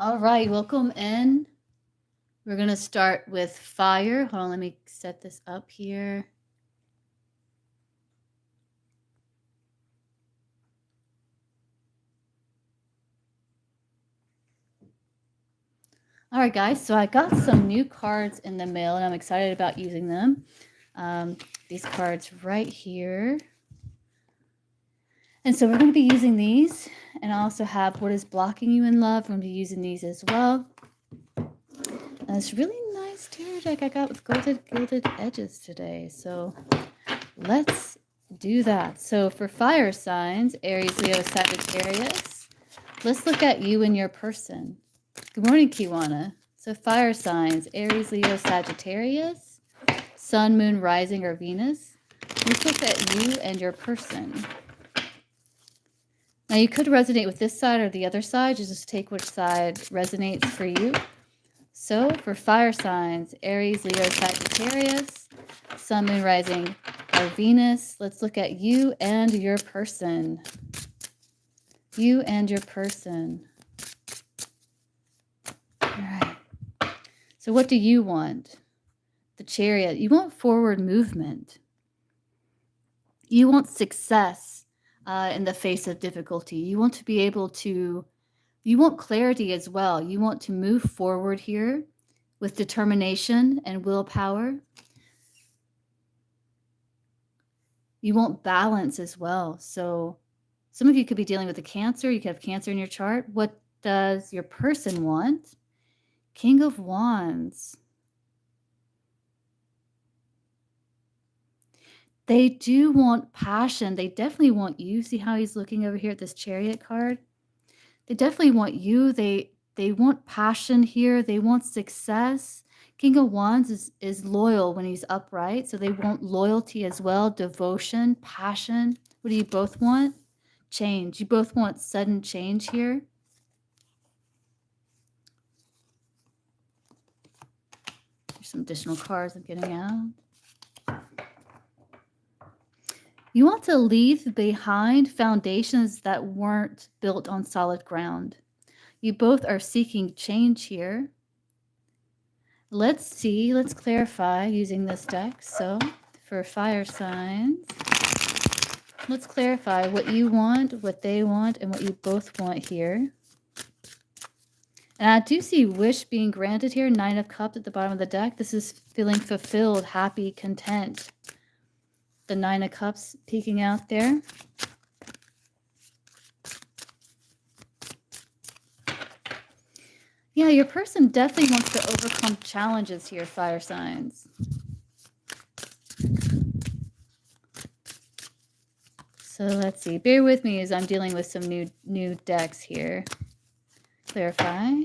All right, welcome in. We're going to start with fire. Hold on, let me set this up here. All right, guys, so I got some new cards in the mail and I'm excited about using them. These cards right here. And so we're going to be using these, and I also have what is blocking you in love. We're going to be using these as well. And this really nice tarot deck I got with gilded edges today. So let's do that. So for fire signs, Aries, Leo, Sagittarius, let's look at you and your person. Good morning, Kiwana. So fire signs, Aries, Leo, Sagittarius, Sun, Moon, Rising, or Venus. Let's look at you and your person. Now you could resonate with this side or the other side. Just take which side resonates for you. So for fire signs, Aries, Leo, Sagittarius, Sun, Moon, Rising, or Venus, let's look at you and your person. You and your person. All right. So what do you want? The Chariot. You want forward movement. You want success in the face of difficulty. You want to be able to, you want clarity as well. You want to move forward here with determination and willpower. You want balance as well. So some of you could be dealing with a Cancer. You could have Cancer in your chart. What does your person want? King of Wands. They do want passion. They definitely want you. See how he's looking over here at this Chariot card? They definitely want you. They want passion here. They want success. King of Wands is loyal when he's upright. So they want loyalty as well, devotion, passion. What do you both want? Change. You both want sudden change here. There's some additional cards I'm getting out. You want to leave behind foundations that weren't built on solid ground. You both are seeking change here. Let's see, let's clarify using this deck. So for fire signs, let's clarify what you want, what they want, and what you both want here. And I do see wish being granted here, 9 of Cups at the bottom of the deck. This is feeling fulfilled, happy, content. The 9 of Cups peeking out there. Yeah, your person definitely wants to overcome challenges here, fire signs. So let's see. Bear with me as I'm dealing with some new decks here. Clarify.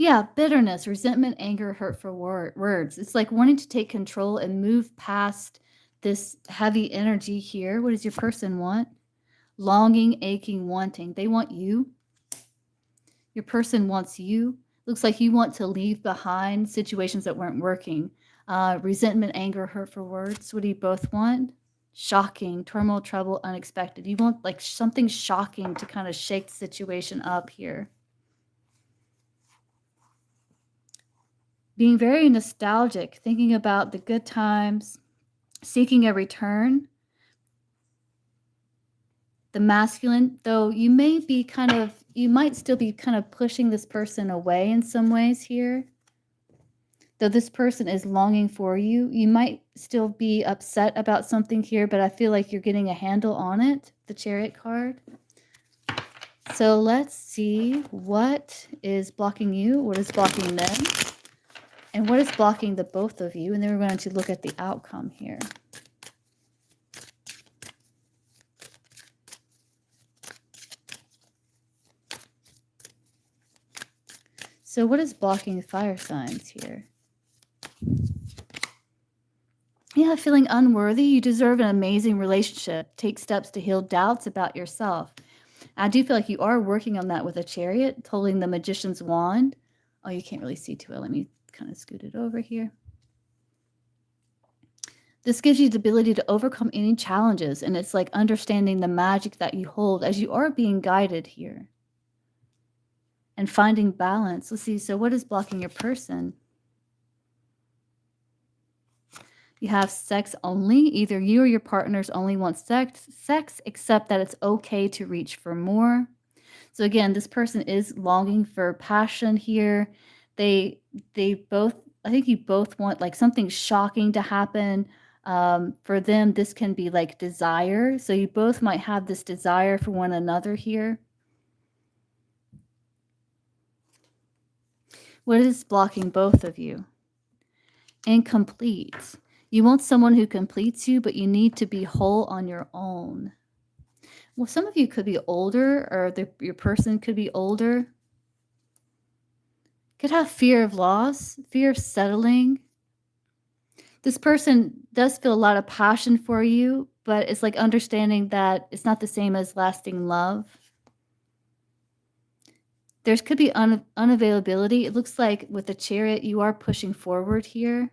Yeah, bitterness, resentment, anger, hurtful words. It's like wanting to take control and move past this heavy energy here. What does your person want? Longing, aching, wanting. They want you. Your person wants you. Looks like you want to leave behind situations that weren't working. Resentment, anger, hurtful words. What do you both want? Shocking, turmoil, trouble, unexpected. You want like something shocking to kind of shake the situation up here. Being very nostalgic, thinking about the good times, seeking a return. The masculine, though you may be you might still be kind of pushing this person away in some ways here. Though this person is longing for you, you might still be upset about something here, but I feel like you're getting a handle on it, the Chariot card. So let's see what is blocking you, what is blocking them, and what is blocking the both of you. And then we're going to look at the outcome here. So what is blocking the fire signs here? Yeah, feeling unworthy. You deserve an amazing relationship. Take steps to heal doubts about yourself. I do feel like you are working on that with a Chariot, holding the Magician's wand. Oh, you can't really see too well. Let me kind of scoot it over here. This gives you the ability to overcome any challenges, and it's like understanding the magic that you hold as you are being guided here and finding balance. Let's see. So what is blocking your person? You have sex only. Either you or your partners only want sex, except that it's okay to reach for more. So again, this person is longing for passion here. They both, I think you both want like something shocking to happen. For them, this can be like desire. So you both might have this desire for one another here. What is blocking both of you? Incomplete. You want someone who completes you, but you need to be whole on your own. Well, some of you could be older, or your person could be older. Could have fear of loss, fear of settling. This person does feel a lot of passion for you, but it's like understanding that it's not the same as lasting love. There could be unavailability. It looks like with the Chariot, you are pushing forward here.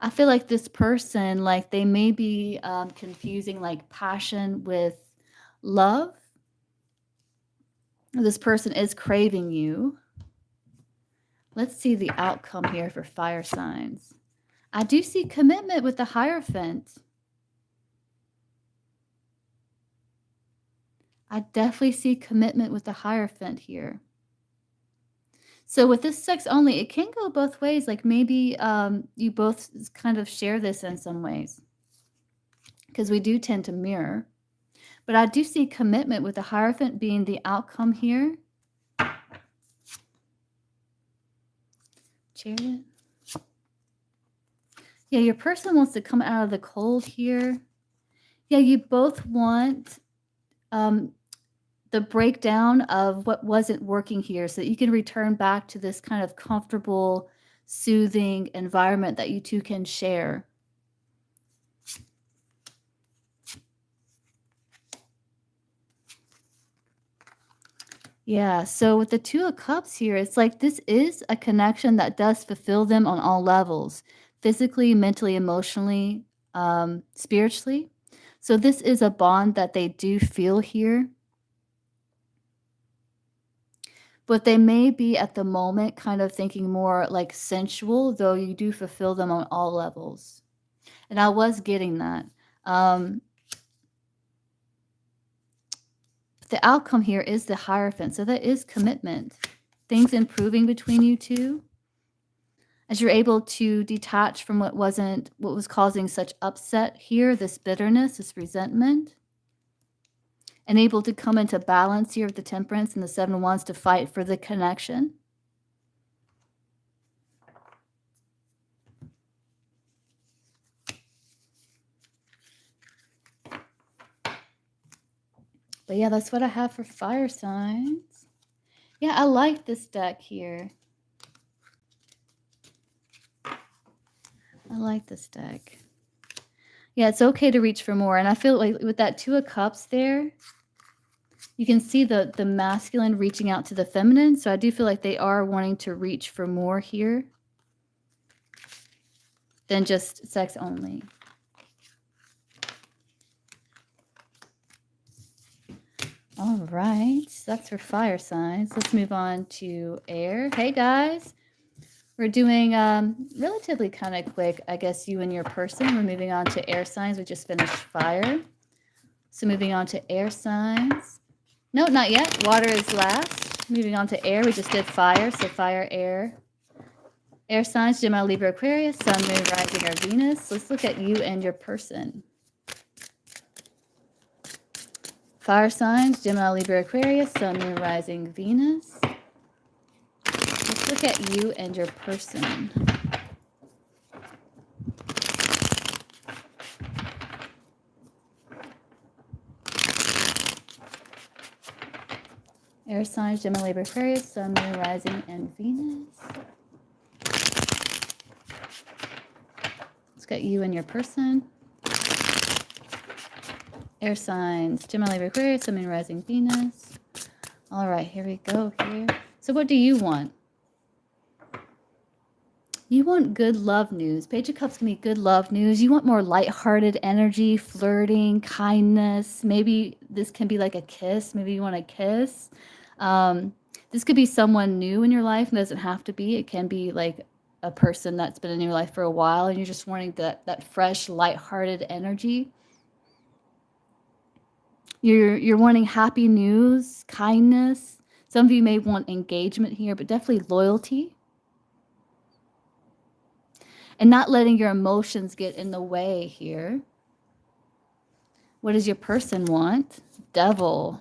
I feel like this person, like they may be confusing like passion with love. This person is craving you. Let's see the outcome here for fire signs. I do see commitment with the Hierophant. I definitely see commitment with the Hierophant here. So with this sex only, it can go both ways. Like maybe you both kind of share this in some ways, because we do tend to mirror. But I do see commitment with the Hierophant being the outcome here. Chariot. Yeah, your person wants to come out of the cold here. Yeah, you both want the breakdown of what wasn't working here so that you can return back to this kind of comfortable, soothing environment that you two can share. Yeah, so with the Two of Cups here, it's like this is a connection that does fulfill them on all levels, physically, mentally, emotionally, spiritually. So this is a bond that they do feel here. But they may be at the moment kind of thinking more like sensual, though you do fulfill them on all levels. And I was getting that. The outcome here is the Hierophant. So that is commitment. Things improving between you two. As you're able to detach from what was causing such upset here, this bitterness, this resentment. And able to come into balance here with the Temperance and the Seven of Wands to fight for the connection. But yeah, that's what I have for fire signs. Yeah, I like this deck here. I like this deck. Yeah, it's okay to reach for more. And I feel like with that Two of Cups there, you can see the masculine reaching out to the feminine. So I do feel like they are wanting to reach for more here than just sex only. All right, that's for fire signs. Let's move on to air. Hey guys, we're doing relatively kind of quick, I guess, you and your person. We're moving on to air signs. We just finished fire. So moving on to air signs. No, not yet. Water is last. Moving on to air. We just did fire, so fire, air. Air signs, Gemini, Libra, Aquarius, Sun, Moon, Rising, or Venus. Let's look at you and your person. Fire signs, Gemini, Libra, Aquarius, Sun, Moon, Rising, Venus. Let's look at you and your person. Air signs, Gemini, Libra, Aquarius, Sun, Moon, Rising, and Venus. Let's get you and your person. Air signs, Gemini, Libra, Aquarius, Sun, Moon, Rising, Venus. All right, here we go here. So what do you want? You want good love news. Page of Cups can be good love news. You want more lighthearted energy, flirting, kindness. Maybe this can be like a kiss. Maybe you want a kiss. This could be someone new in your life. It doesn't have to be. It can be like a person that's been in your life for a while, and you're just wanting that fresh, lighthearted energy. You're wanting happy news, kindness. Some of you may want engagement here, but definitely loyalty. And not letting your emotions get in the way here. What does your person want? Devil.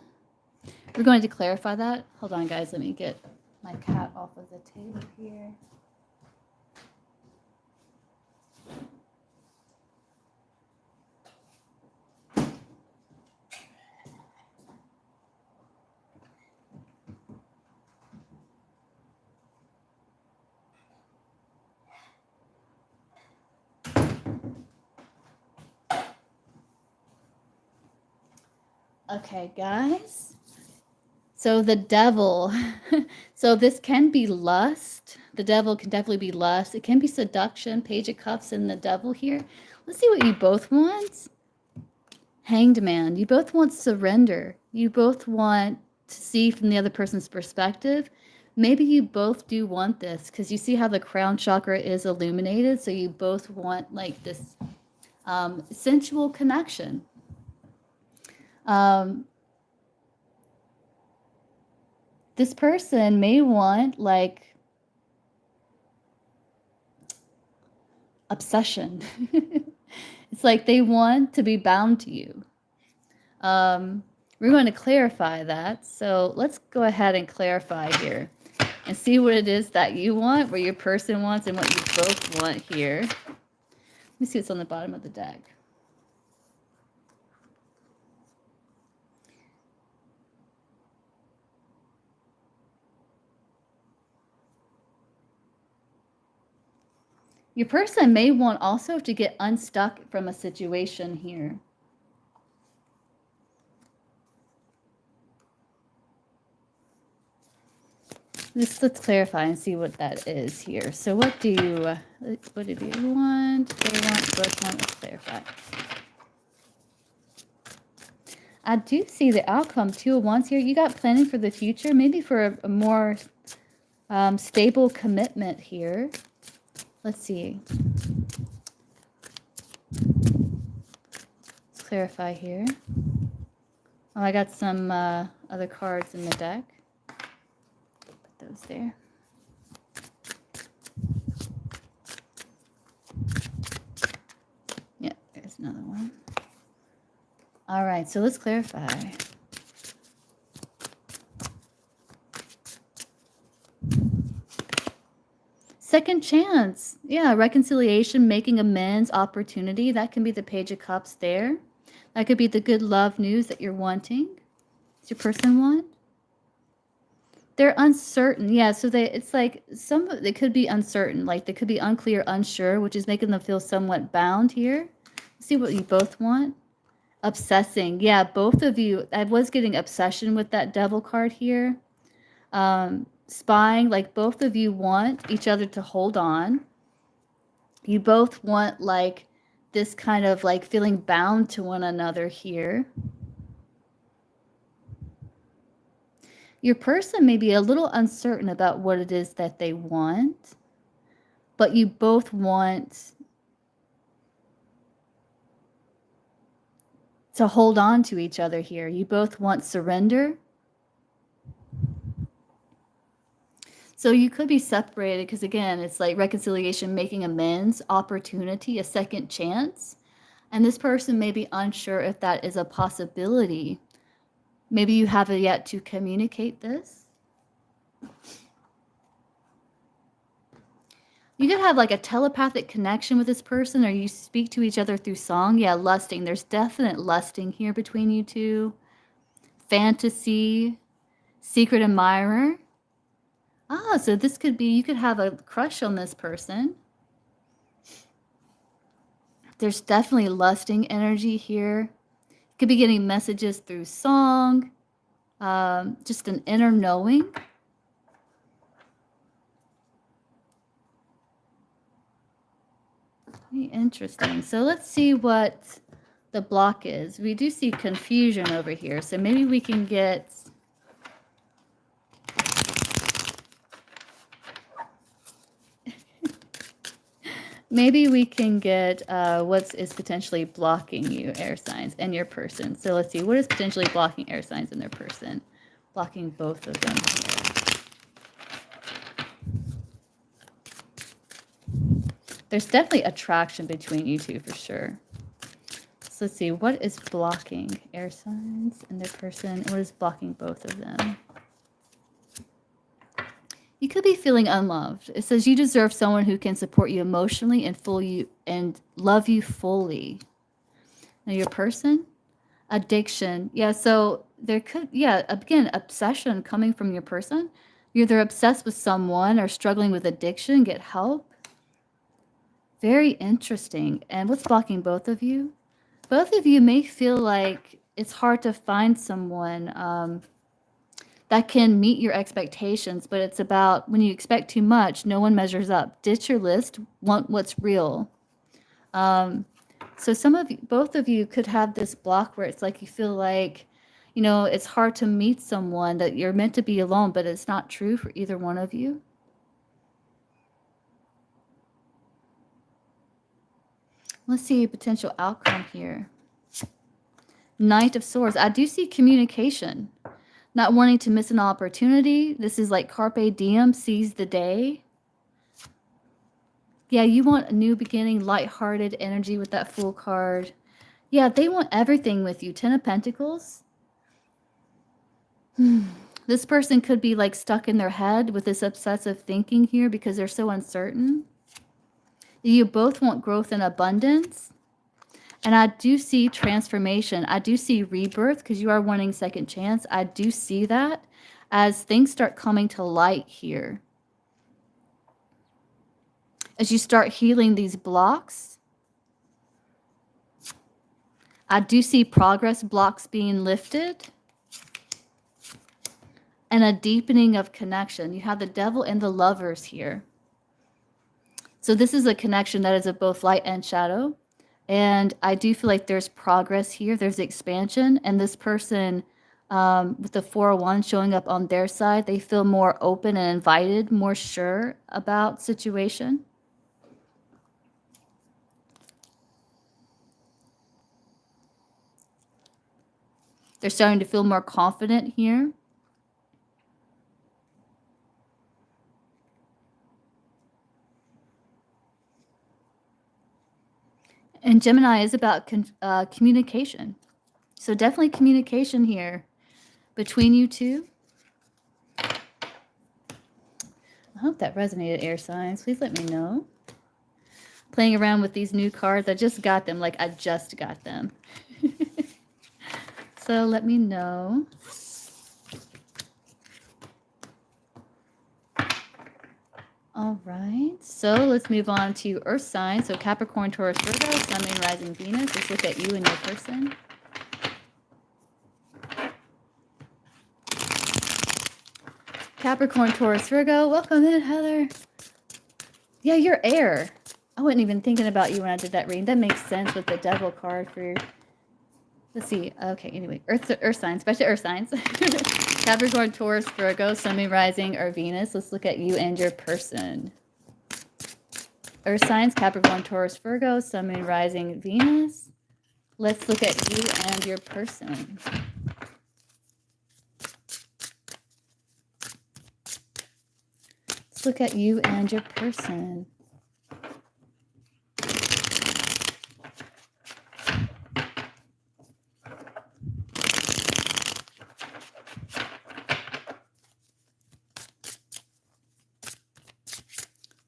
We're going to clarify that. Hold on, guys. Let me get my cat off of the table here. Okay, guys. So the devil. So this can be lust. The devil can definitely be lust. It can be seduction. Page of Cups and the devil here. Let's see what you both want. Hanged Man. You both want surrender. You both want to see from the other person's perspective. Maybe you both do want this because you see how the crown chakra is illuminated. So you both want like this sensual connection. This person may want like obsession. It's like they want to be bound to you. We're going to clarify that. So let's go ahead and clarify here and see what it is that you want, what your person wants, and what you both want here. Let me see what's on the bottom of the deck. Your person may want also to get unstuck from a situation here. Let's clarify and see what that is here. So what do you want? They want, both want, let's clarify. I do see the outcome, 2 of Wands here. You got planning for the future, maybe for a more stable commitment here. Let's see. Let's clarify here. Oh, I got some other cards in the deck. Put those there. Yeah, there's another one. All right, so let's clarify. Second chance. Yeah, reconciliation, making amends, opportunity. That can be the Page of Cups there. That could be the good love news that you're wanting. Does your person want? They're uncertain. Yeah, so it's like they could be uncertain. Like they could be unclear, unsure, which is making them feel somewhat bound here. Let's see what you both want. Obsessing. Yeah, both of you. I was getting obsession with that devil card here. Spying, like both of you want each other to hold on. You both want like this kind of like feeling bound to one another here. Your person may be a little uncertain about what it is that they want, but you both want to hold on to each other here. You both want surrender. So you could be separated because, again, it's like reconciliation, making amends, opportunity, a second chance. And this person may be unsure if that is a possibility. Maybe you haven't yet to communicate this. You could have like a telepathic connection with this person, or you speak to each other through song. Yeah, lusting. There's definite lusting here between you two. Fantasy, secret admirer. Ah, so this could be, you could have a crush on this person. There's definitely lusting energy here. You could be getting messages through song, just an inner knowing. Very interesting. So let's see what the block is. We do see confusion over here. So maybe we can get... Maybe we can get what is potentially blocking you, air signs, and your person. So let's see, what is potentially blocking air signs and their person? Blocking both of them here. There's definitely attraction between you two for sure. So let's see, what is blocking air signs and their person? And what is blocking both of them? You could be feeling unloved. It says you deserve someone who can support you emotionally and love you fully. Now your person, addiction. Yeah, so there could, yeah, again, obsession coming from your person. You're either obsessed with someone or struggling with addiction, get help. Very interesting. And what's blocking both of you? Both of you may feel like it's hard to find someone that can meet your expectations, but it's about when you expect too much, no one measures up. Ditch your list, want what's real. So some of you, both of you could have this block where it's like you feel like, you know, it's hard to meet someone, that you're meant to be alone, but it's not true for either one of you. Let's see a potential outcome here. Knight of Swords. I do see communication. Not wanting to miss an opportunity. This is like carpe diem, seize the day. Yeah, you want a new beginning, lighthearted energy with that Fool card. Yeah, they want everything with you. 10 of Pentacles. This person could be like stuck in their head with this obsessive thinking here because they're so uncertain. You both want growth and abundance. And I do see transformation. I do see rebirth because you are wanting second chance. I do see that as things start coming to light here. As you start healing these blocks, I do see progress blocks being lifted and a deepening of connection. You have the Devil and the Lovers here. So this is a connection that is of both light and shadow. And I do feel like there's progress here. There's expansion. And this person with the 401 showing up on their side, they feel more open and invited, more sure about situation. They're starting to feel more confident here. And Gemini is about communication. So definitely communication here between you two. I hope that resonated, air signs. Please let me know. Playing around with these new cards. I just got them. Like, I just got them. So let me know. All right. So let's move on to Earth signs. So Capricorn, Taurus, Virgo, Sun, Moon, Rising, Venus. Let's look at you and your person. Capricorn, Taurus, Virgo. Welcome in, Heather. Yeah, you're air. I wasn't even thinking about you when I did that reading. That makes sense with the Devil card for... Let's see. Okay, anyway. Earth signs. Back to Earth signs. Capricorn, Taurus, Virgo, Sun, Moon, Rising, or Venus. Let's look at you and your person. Earth signs, Capricorn, Taurus, Virgo, Sun, Moon, Rising, Venus. Let's look at you and your person. Let's look at you and your person.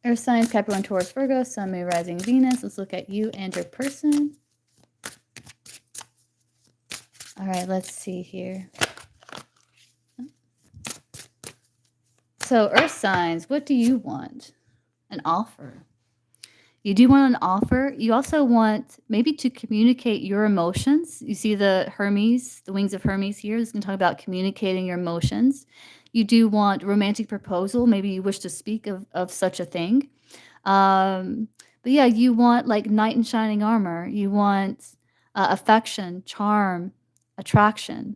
Earth signs, Capricorn, Taurus, Virgo, Sun, Moon, Rising, Venus. Let's look at you and your person. All right, let's see here. So Earth signs, what do you want? An offer. You do want an offer. You also want maybe to communicate your emotions. You see the Hermes, the wings of Hermes here. This is going to talk about communicating your emotions. You do want romantic proposal. Maybe you wish to speak of such a thing. But But yeah, you want like knight in shining armor. You want affection, charm, attraction.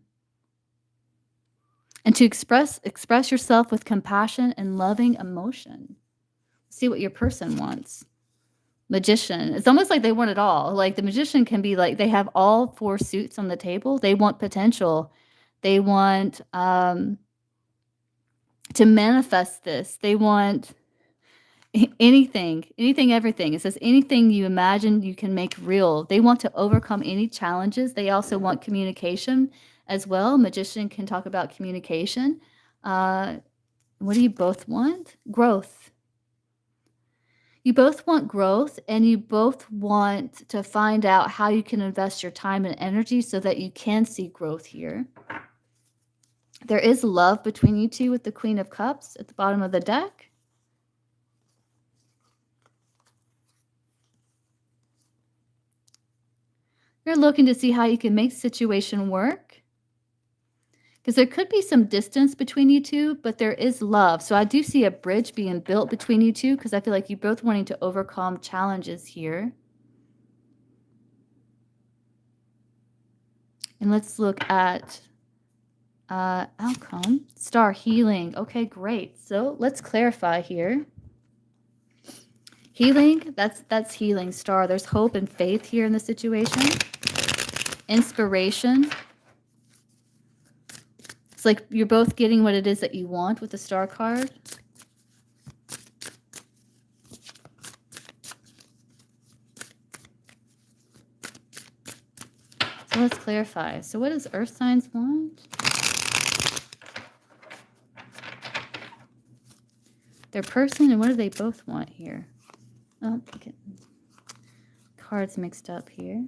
And to express yourself with compassion and loving emotion. See what your person wants. Magician. It's almost like they want it all. Like the magician can be like they have all 4 suits on the table. They want potential. They want to manifest this. They want anything, everything. It says anything you imagine you can make real. They want to overcome any challenges. They also want communication as well. Magician can talk about communication. What do you both want? Growth. You both want growth, and you both want to find out how you can invest your time and energy so that you can see growth here. There is love between you two with the Queen of Cups at the bottom of the deck. You're looking to see how you can make the situation work. Because there could be some distance between you two, but there is love. So I do see a bridge being built between you two because I feel like you're both wanting to overcome challenges here. And let's look at outcome. Star healing. Okay, great. So let's clarify here. Healing, that's healing, star. There's hope and faith here in the situation. Inspiration. It's like you're both getting what it is that you want with the star card. So let's clarify. So what does earth signs want? Their person, and what do they both want here? Oh, okay. Cards mixed up here.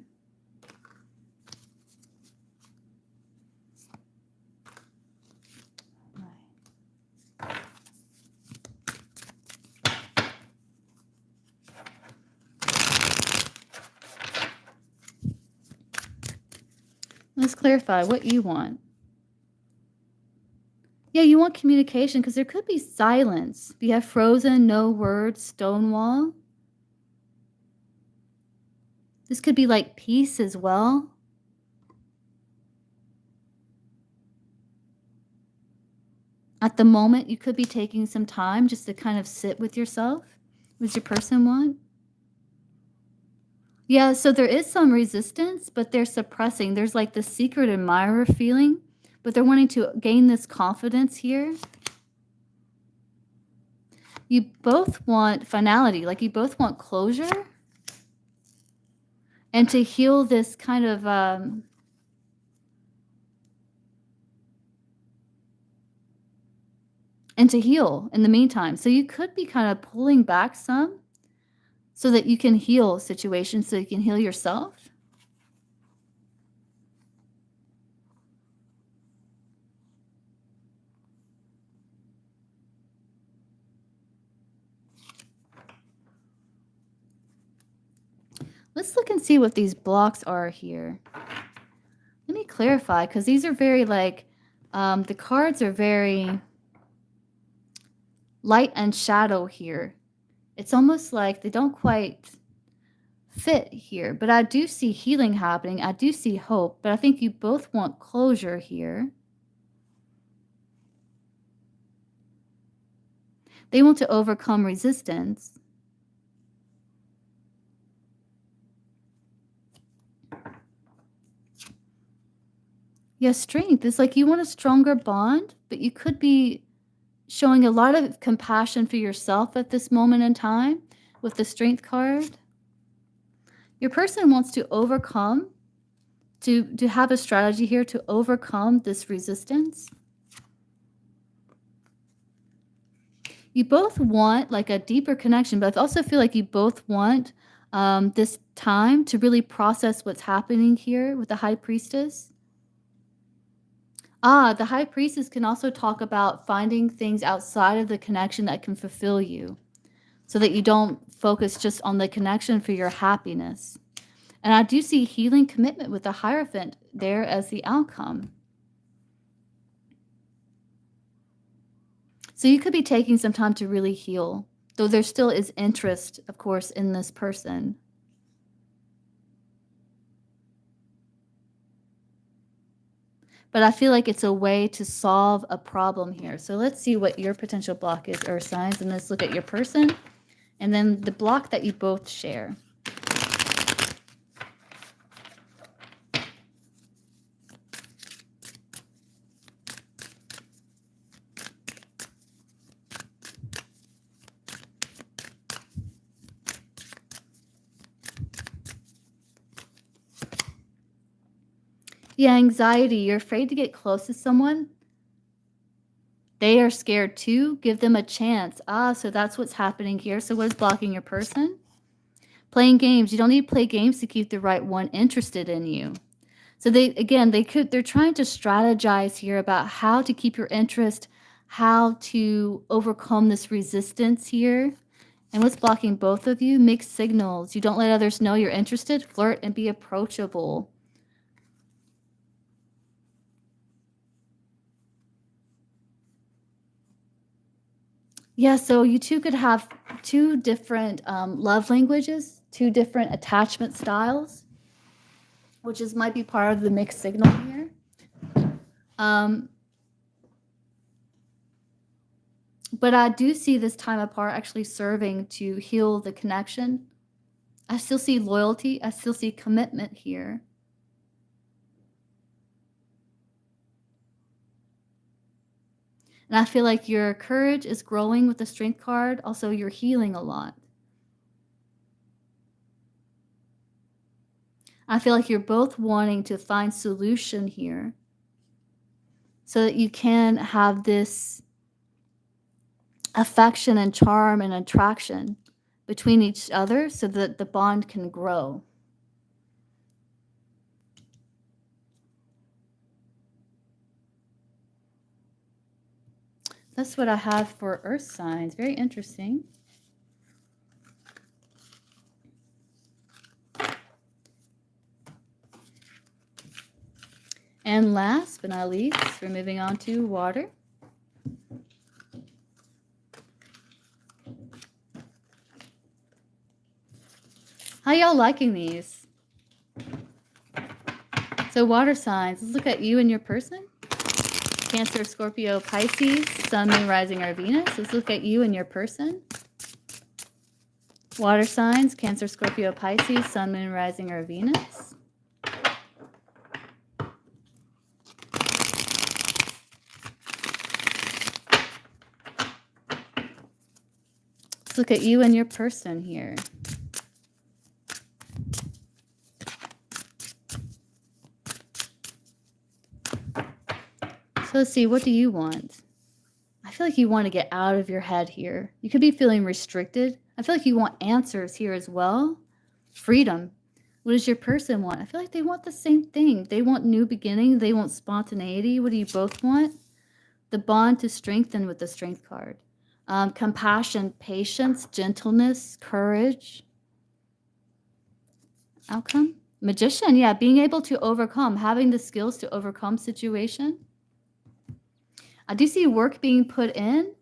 Let's clarify what you want. Yeah, you want communication because there could be silence. You have frozen, no words, stonewall. This could be like peace as well. At the moment, you could be taking some time just to kind of sit with yourself. What does your person want? Yeah, so there is some resistance, but they're suppressing. There's like the secret admirer feeling, but they're wanting to gain this confidence here. You both want finality, like you both want closure and to heal this kind of and to heal in the meantime. So you could be kind of pulling back some so that you can heal situations, so you can heal yourself. Let's look and see what these blocks are here. Let me clarify, because these are very like, the cards are very light and shadow here. It's almost like they don't quite fit here, but I do see healing happening. I do see hope, but I think you both want closure here. They want to overcome resistance. Yeah, strength. It's like you want a stronger bond, but you could be showing a lot of compassion for yourself at this moment in time with the strength card. Your person wants to overcome, to have a strategy here to overcome this resistance. You both want like a deeper connection, but I also feel like you both want this time to really process what's happening here with the High Priestess. The High Priestess can also talk about finding things outside of the connection that can fulfill you so that you don't focus just on the connection for your happiness. And I do see healing commitment with the Hierophant there as the outcome. So you could be taking some time to really heal Though there still is interest, of course, in this person. But I feel like it's a way to solve a problem here. So let's see what your potential block is, earth signs, and let's look at your person and then the block that you both share. Yeah, anxiety. You're afraid to get close to someone. They are scared too. Give them a chance. So that's what's happening here. So what is blocking your person? Playing games. You don't need to play games to keep the right one interested in you. So they're trying to strategize here about how to keep your interest, how to overcome this resistance here. And what's blocking both of you? Mixed signals. You don't let others know you're interested. Flirt and be approachable. Yeah, so you two could have two different love languages, two different attachment styles, which might be part of the mixed signal here. But I do see this time apart actually serving to heal the connection. I still see loyalty. I still see commitment here. And I feel like your courage is growing with the strength card. Also, you're healing a lot. I feel like you're both wanting to find solution here so that you can have this affection and charm and attraction between each other so that the bond can grow. That's what I have for earth signs. Very interesting. And last but not least, we're moving on to water. How y'all liking these? So water signs, let's look at you and your person. Cancer, Scorpio, Pisces, Sun, Moon, Rising, or Venus. Let's look at you and your person. Water signs, Cancer, Scorpio, Pisces, Sun, Moon, Rising, or Venus. Let's look at you and your person here. So let's see, what do you want? I feel like you want to get out of your head here. You could be feeling restricted. I feel like you want answers here as well. Freedom. What does your person want? I feel like they want the same thing. They want new beginning. They want spontaneity. What do you both want? The bond to strengthen with the strength card. Compassion, patience, gentleness, courage. Outcome? Magician, yeah, being able to overcome, having the skills to overcome situation. I do see work being put in.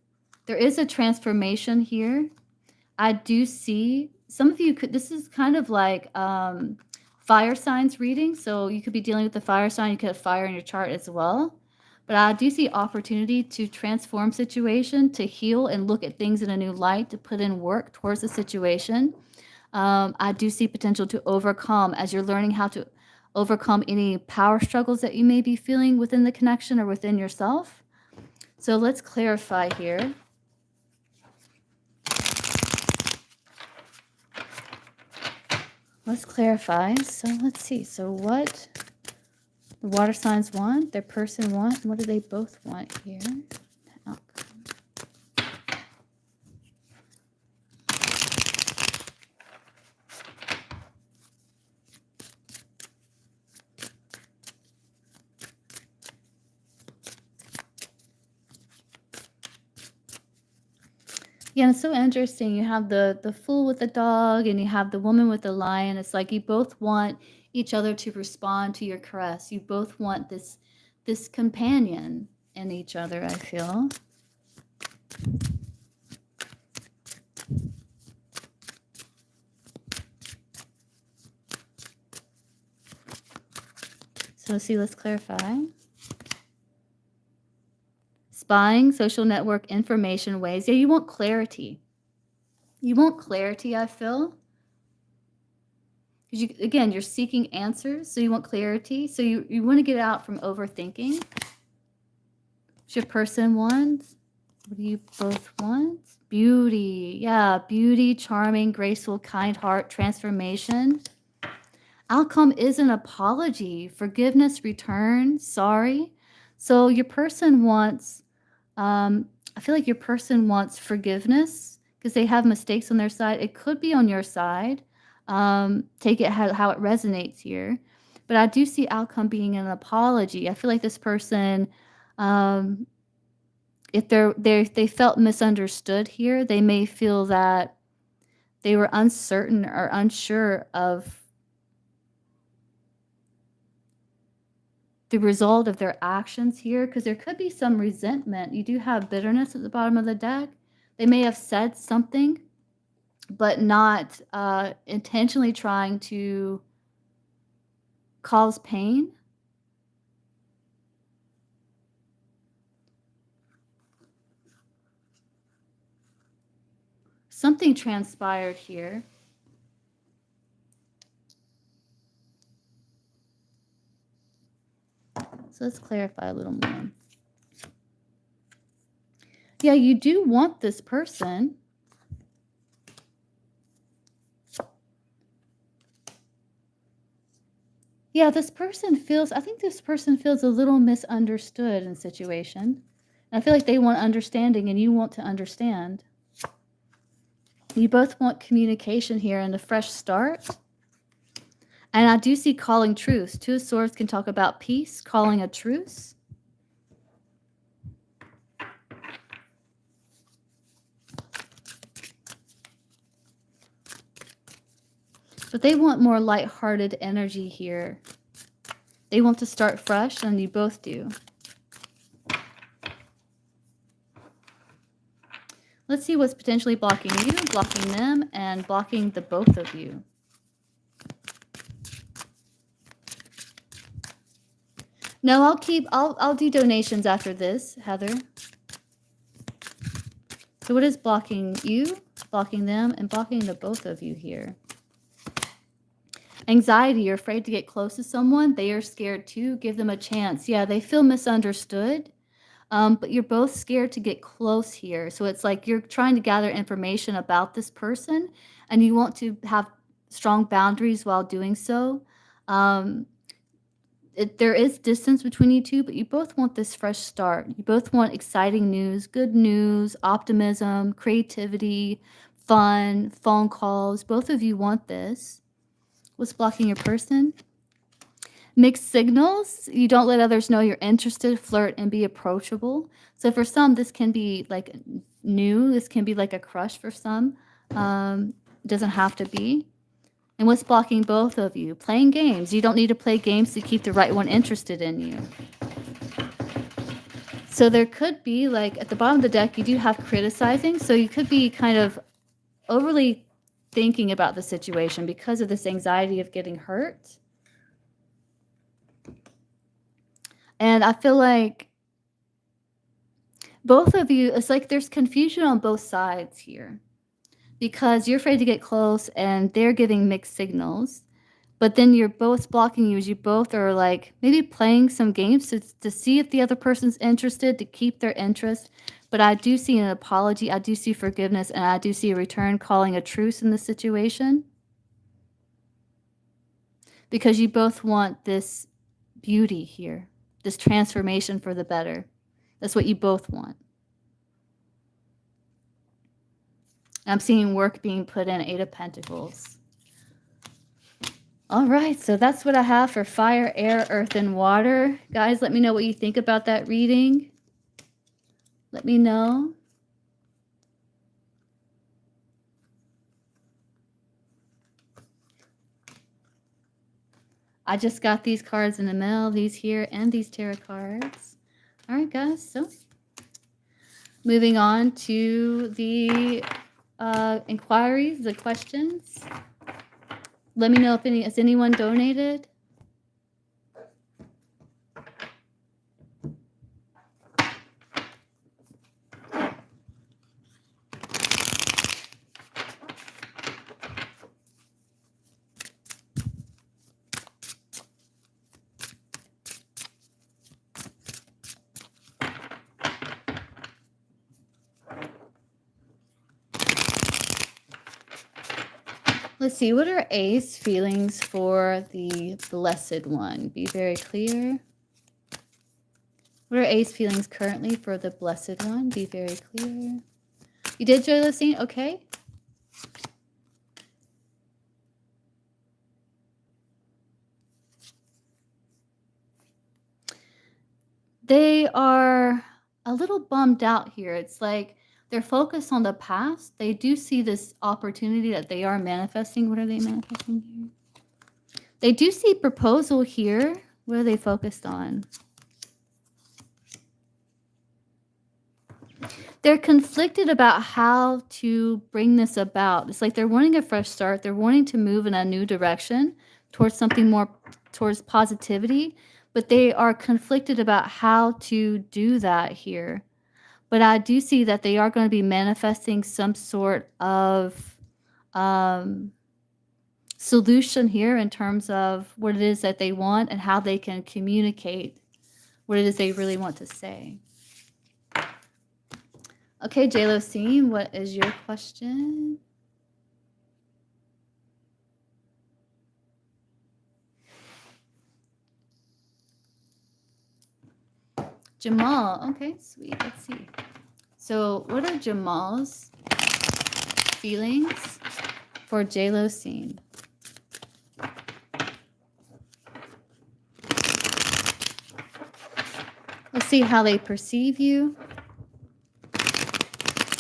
There is a transformation here. I do see some of you this is kind of like fire signs reading. So you could be dealing with the fire sign. You could have fire in your chart as well. But I do see opportunity to transform situation, to heal and look at things in a new light, to put in work towards the situation. I do see potential to overcome as you're learning how to overcome any power struggles that you may be feeling within the connection or within yourself. So let's clarify here. Let's clarify. So let's see. So what the water signs want, their person want, and what do they both want here? Outcome. Yeah, it's so interesting. You have the fool with the dog and you have the woman with the lion. It's like you both want each other to respond to your caress. You both want this companion in each other, I feel. So let's see, let's clarify. Spying, social network, information ways. Yeah, you want clarity. You want clarity, I feel. Because again, you're seeking answers, so you want clarity. So you want to get out from overthinking. What your person wants? What do you both want? Beauty. Yeah, beauty, charming, graceful, kind heart, transformation. Outcome is an apology, forgiveness, return, sorry. So your person wants, I feel like your person wants forgiveness because they have mistakes on their side. It could be on your side. Take it how it resonates here. But I do see outcome being an apology. I feel like this person, if they felt misunderstood here, they may feel that they were uncertain or unsure of the result of their actions here, because there could be some resentment. You do have bitterness at the bottom of the deck. They may have said something, but not intentionally trying to cause pain. Something transpired here. So let's clarify a little more. Yeah, you do want this person. Yeah, this person feels, I think this person feels a little misunderstood in the situation. I feel like they want understanding and you want to understand. You both want communication here and a fresh start. And I do see calling truce. Two of Swords can talk about peace, calling a truce. But they want more lighthearted energy here. They want to start fresh, and you both do. Let's see what's potentially blocking you, blocking them, and blocking the both of you. No, I'll do donations after this, Heather. So what is blocking you, blocking them, and blocking the both of you here? Anxiety, you're afraid to get close to someone. They are scared too. Give them a chance. Yeah, they feel misunderstood, but you're both scared to get close here. So it's like you're trying to gather information about this person, and you want to have strong boundaries while doing so. There is distance between you two, but you both want this fresh start. You both want exciting news, good news, optimism, creativity, fun, phone calls. Both of you want this. What's blocking your person? Mixed signals. You don't let others know you're interested, flirt, and be approachable. So for some, this can be like new. This can be like a crush for some. It doesn't have to be. And what's blocking both of you? Playing games. You don't need to play games to keep the right one interested in you. So there could be, like, at the bottom of the deck, you do have criticizing. So you could be kind of overly thinking about the situation because of this anxiety of getting hurt. And I feel like both of you, it's like there's confusion on both sides here because you're afraid to get close and they're giving mixed signals. But then you're both blocking you as you both are like maybe playing some games to see if the other person's interested, to keep their interest. But I do see an apology. I do see forgiveness. And I do see a return, calling a truce in this situation. Because you both want this beauty here, this transformation for the better. That's what you both want. I'm seeing work being put in, 8 of Pentacles. All right, so that's what I have for fire, air, earth, and water. Guys, let me know what you think about that reading. Let me know. I just got these cards in the mail, these here, and these tarot cards. All right, guys, so moving on to the inquiries, the questions. Let me know if has anyone donated? Let's see, what are A's feelings for the Blessed One? Be very clear. What are A's feelings currently for the Blessed One? Be very clear. You did, Joy Lucine? Okay. They are a little bummed out here. It's like they're focused on the past. They do see this opportunity that they are manifesting. What are they manifesting here? They do see proposal here. What are they focused on? They're conflicted about how to bring this about. It's like they're wanting a fresh start. They're wanting to move in a new direction towards something more, towards positivity, but they are conflicted about how to do that here. But I do see that they are going to be manifesting some sort of solution here in terms of what it is that they want and how they can communicate what it is they really want to say. Okay, J-Lo-Scene, what is your question? Jamal, okay, sweet, let's see. So what are Jamal's feelings for J-Lo-Scene? Let's see how they perceive you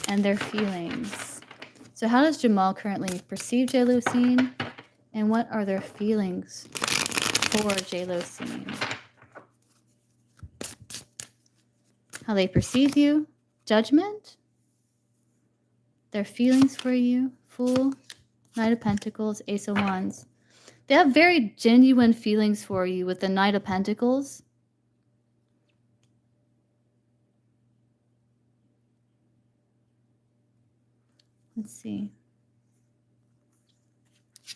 and their feelings. So how does Jamal currently perceive J-Lo-Scene, and what are their feelings for J-Lo-Scene? How they perceive you, judgment, their feelings for you, Fool, Knight of Pentacles, Ace of Wands. They have very genuine feelings for you with the Knight of Pentacles. Let's see.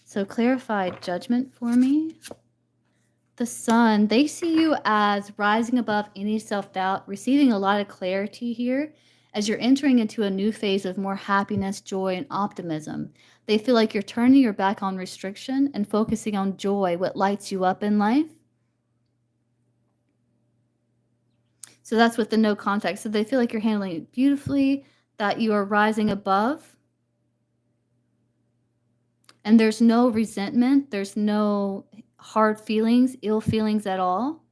So clarify judgment for me. The Sun, they see you as rising above any self-doubt, receiving a lot of clarity here as you're entering into a new phase of more happiness, joy, and optimism. They feel like you're turning your back on restriction and focusing on joy, what lights you up in life. So that's with the no contact. So they feel like you're handling it beautifully, that you are rising above. And there's no resentment. There's no hard feelings, ill feelings at all.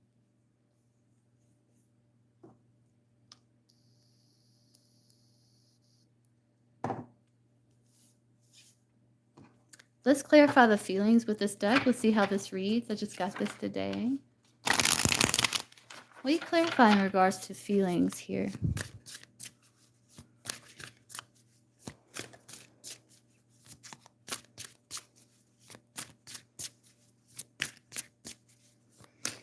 Let's clarify the feelings with this deck. Let's see how this reads. I just got this today. What do you clarify in regards to feelings here?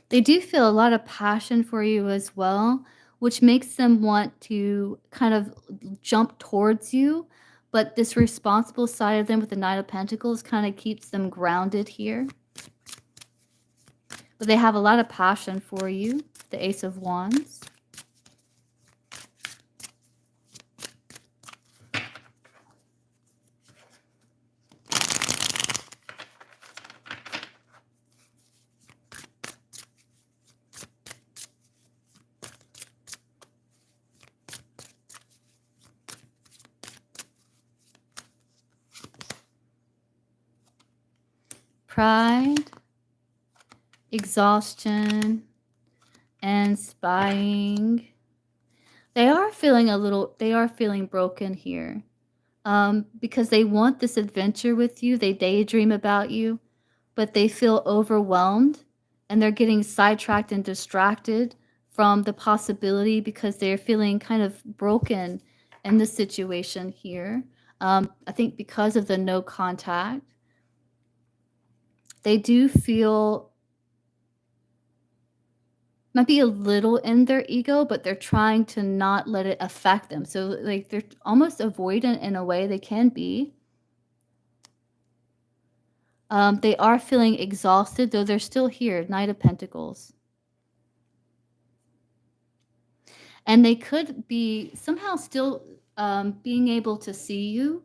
They do feel a lot of passion for you as well, which makes them want to kind of jump towards you. But this responsible side of them with the Knight of Pentacles kind of keeps them grounded here. But they have a lot of passion for you, the Ace of Wands. Pride, exhaustion, and spying. They are feeling broken here. Because they want this adventure with you. They daydream about you, but they feel overwhelmed and they're getting sidetracked and distracted from the possibility because they're feeling kind of broken in this situation here. I think because of the no contact, they do feel might be a little in their ego, but they're trying to not let it affect them. So like they're almost avoidant in a way. They can be. They are feeling exhausted, though they're still here, Knight of Pentacles. And they could be somehow still being able to see you.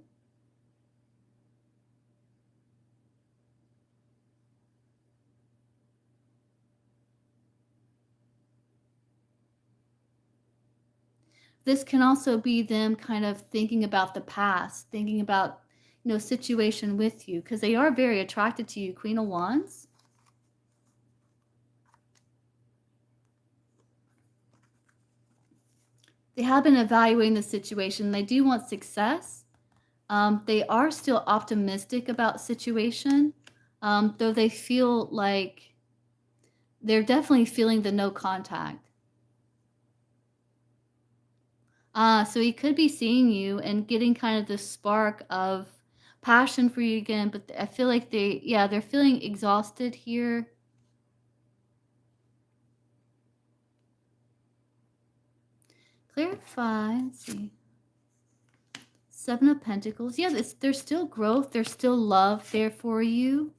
this can also be them kind of thinking about the past, thinking about, situation with you, because they are very attracted to you, Queen of Wands. They have been evaluating the situation. They do want success. They are still optimistic about situation, though they feel like they're definitely feeling the no contact. So he could be seeing you and getting kind of the spark of passion for you again, but I feel like they're feeling exhausted here. Clarify, let's see. Seven of Pentacles. Yeah, there's still growth. There's still love there for you.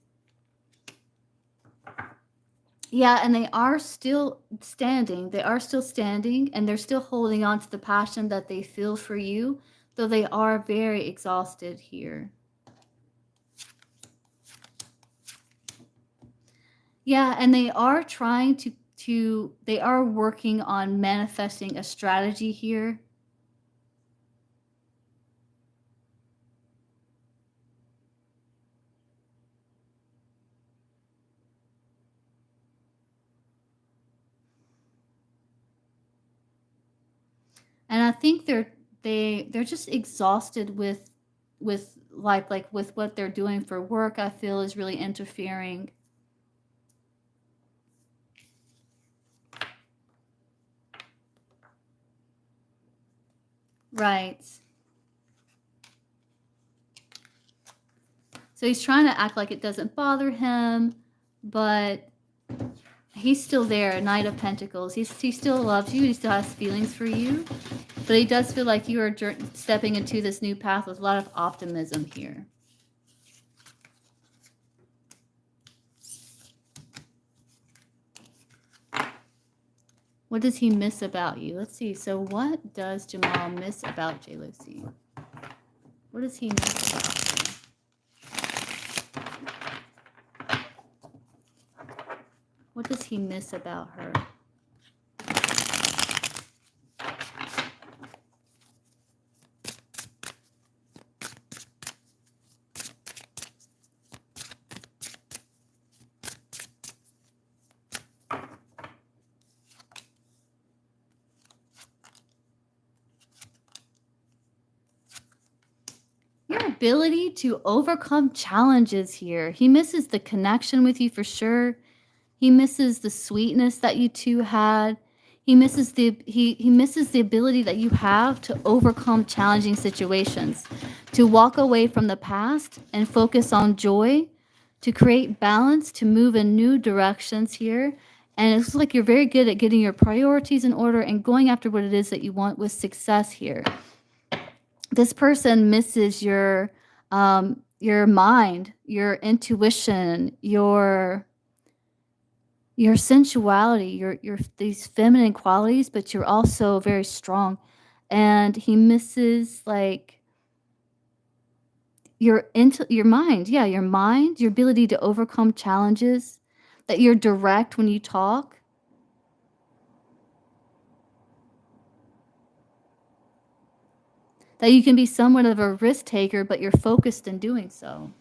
Yeah, and they are still standing. They are still standing, and they're still holding on to the passion that they feel for you, though they are very exhausted here. Yeah, and they are trying they are working on manifesting a strategy here. And I think they're just exhausted with like with what they're doing for work. I feel is really interfering. Right. So he's trying to act like it doesn't bother him, but he's still there, Knight of Pentacles. He still loves you. He still has feelings for you. But he does feel like you are stepping into this new path with a lot of optimism here. What does he miss about you? Let's see. So what does Jamal miss about J. Lucy? What does he miss about her? What does he miss about her? Your ability to overcome challenges here. He misses the connection with you for sure. He misses the sweetness that you two had. He misses he misses the ability that you have to overcome challenging situations, to walk away from the past and focus on joy, to create balance, to move in new directions here. And it's like you're very good at getting your priorities in order and going after what it is that you want with success here. This person misses your mind, your intuition, your sensuality, your these feminine qualities, but you're also very strong. And he misses like your mind, yeah, your mind, your ability to overcome challenges, that you're direct when you talk. That you can be somewhat of a risk taker, but you're focused in doing so.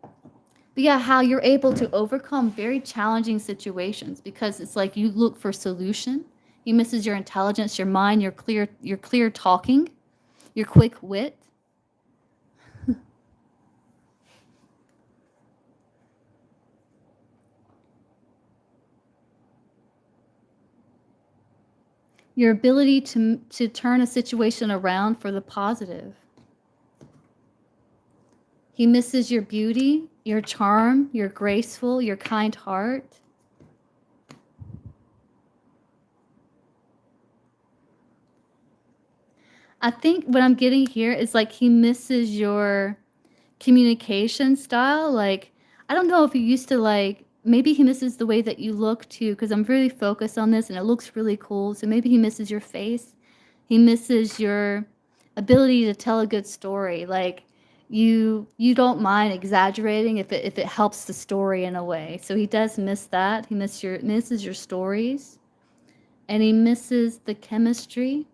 But yeah, how you're able to overcome very challenging situations because it's like you look for solution. He misses your intelligence, your mind, your clear talking, your quick wit. Your ability to turn a situation around for the positive. He misses your beauty, your charm, your graceful, your kind heart. I think what I'm getting here is like he misses your communication style. Like, I don't know if you used to like, maybe he misses the way that you look too, because I'm really focused on this and it looks really cool. So maybe he misses your face. He misses your ability to tell a good story. Like, You don't mind exaggerating if it helps the story in a way. So he does miss that. He misses your stories, and he misses the chemistry.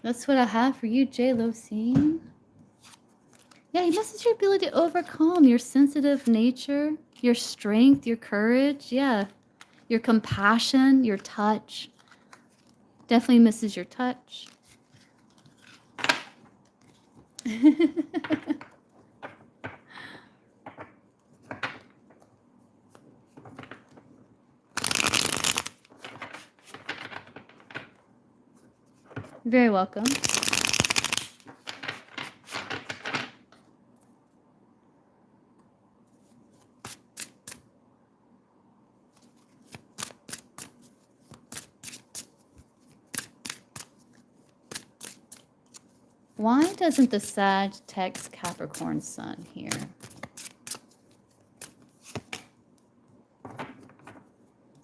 That's what I have for you, J-Lo scene. Yeah, he misses your ability to overcome, your sensitive nature, your strength, your courage. Yeah, your compassion, your touch. Definitely misses your touch. Very welcome. Why doesn't the Sag text Capricorn Sun here?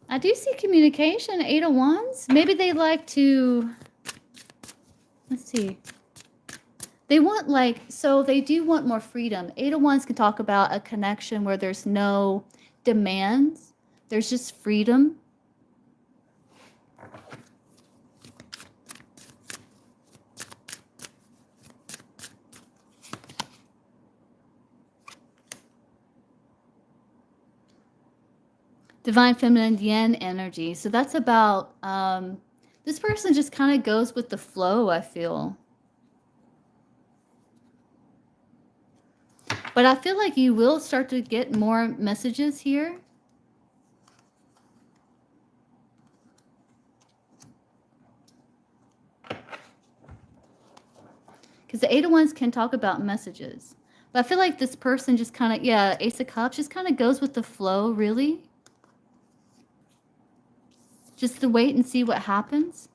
I do see communication, 8 of Wands. Maybe they like to, let's see. They want so they do want more freedom. 8 of Wands can talk about a connection where there's no demands. There's just freedom. Divine Feminine Yin energy. So that's about, this person just kind of goes with the flow, I feel. But I feel like you will start to get more messages here. Because the 8 of Wands can talk about messages. But I feel like this person just kind of, yeah, Ace of Cups just kind of goes with the flow, really. Just to wait and see what happens.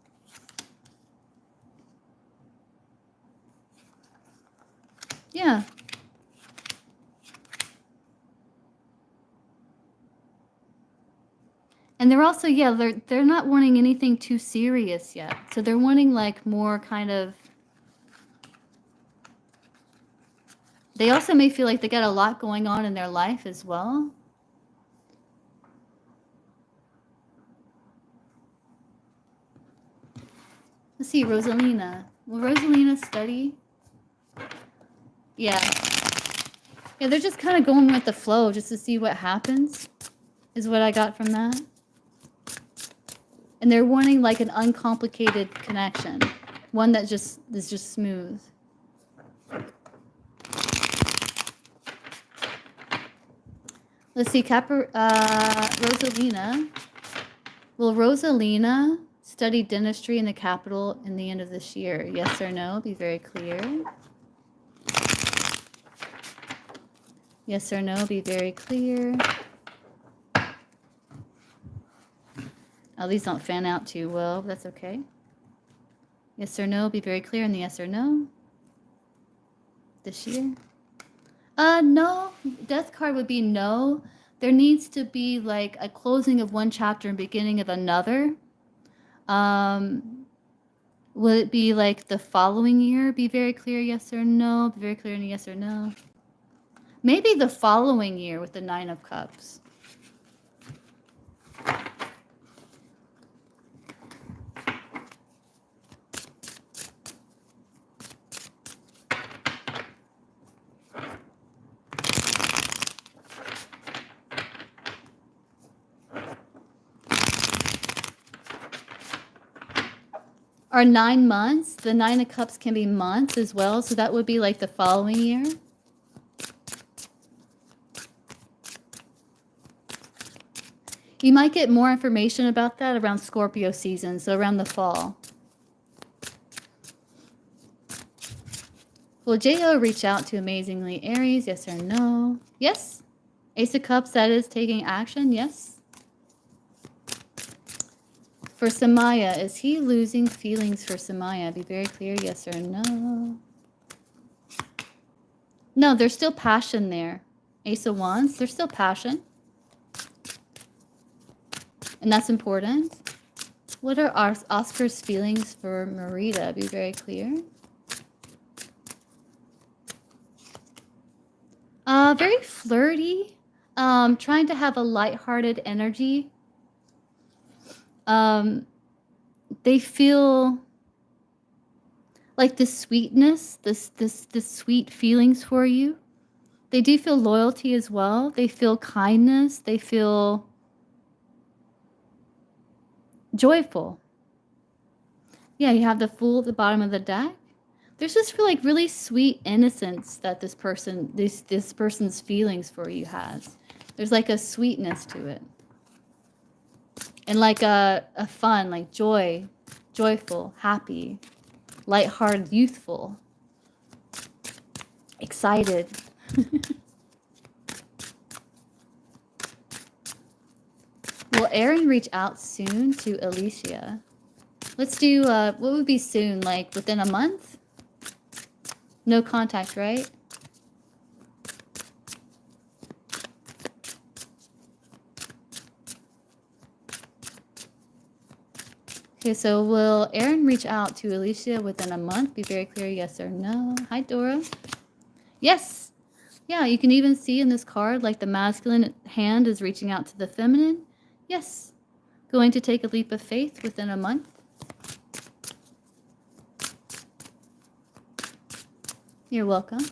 Yeah. And they're also, yeah, they're not wanting anything too serious yet. So they're wanting like more kind of, they also may feel like they got a lot going on in their life as well. Let's see, Rosalina. Will Rosalina study? Yeah. Yeah, they're just kind of going with the flow just to see what happens, is what I got from that. And they're wanting like an uncomplicated connection. One that is just smooth. Let's see, Rosalina. Will Rosalina study dentistry in the capital in the end of this year? Yes or no? Be very clear. Yes or no? Be very clear. Oh, these don't fan out too well, but that's okay. Yes or no? Be very clear in the yes or no. This year? No. Death card would be no. There needs to be like a closing of one chapter and beginning of another. Will it be like the following year? Be very clear, yes or no. Be very clear in a yes or no. Maybe the following year with the 9 of Cups. Are 9 months? The 9 of Cups can be months as well, so that would be like the following year. You might get more information about that around Scorpio season, so around the fall. Will J.O. reach out to Amazingly Aries? Yes or no? Yes. Ace of Cups, that is taking action. Yes. For Samaya, is he losing feelings for Samaya? Be very clear, yes or no. No, there's still passion there. Ace of Wands, there's still passion. And that's important. What are Oscar's feelings for Marita? Be very clear. Very flirty. Trying to have a lighthearted energy. They feel like this sweetness, this sweet feelings for you. They do feel loyalty as well. They feel kindness. They feel joyful. Yeah, you have the Fool at the bottom of the deck. There's just like really sweet innocence that this person's feelings for you has. There's like a sweetness to it. And like a fun, like joy, joyful, happy, lighthearted, youthful, excited. Will Aaron reach out soon to Alicia? Let's do, what would be soon? Like within a month? No contact, right? Okay, so will Aaron reach out to Alicia within a month? Be very clear, yes or no. Hi, Dora. Yes. Yeah, you can even see in this card, like the masculine hand is reaching out to the feminine. Yes. Going to take a leap of faith within a month. You're welcome.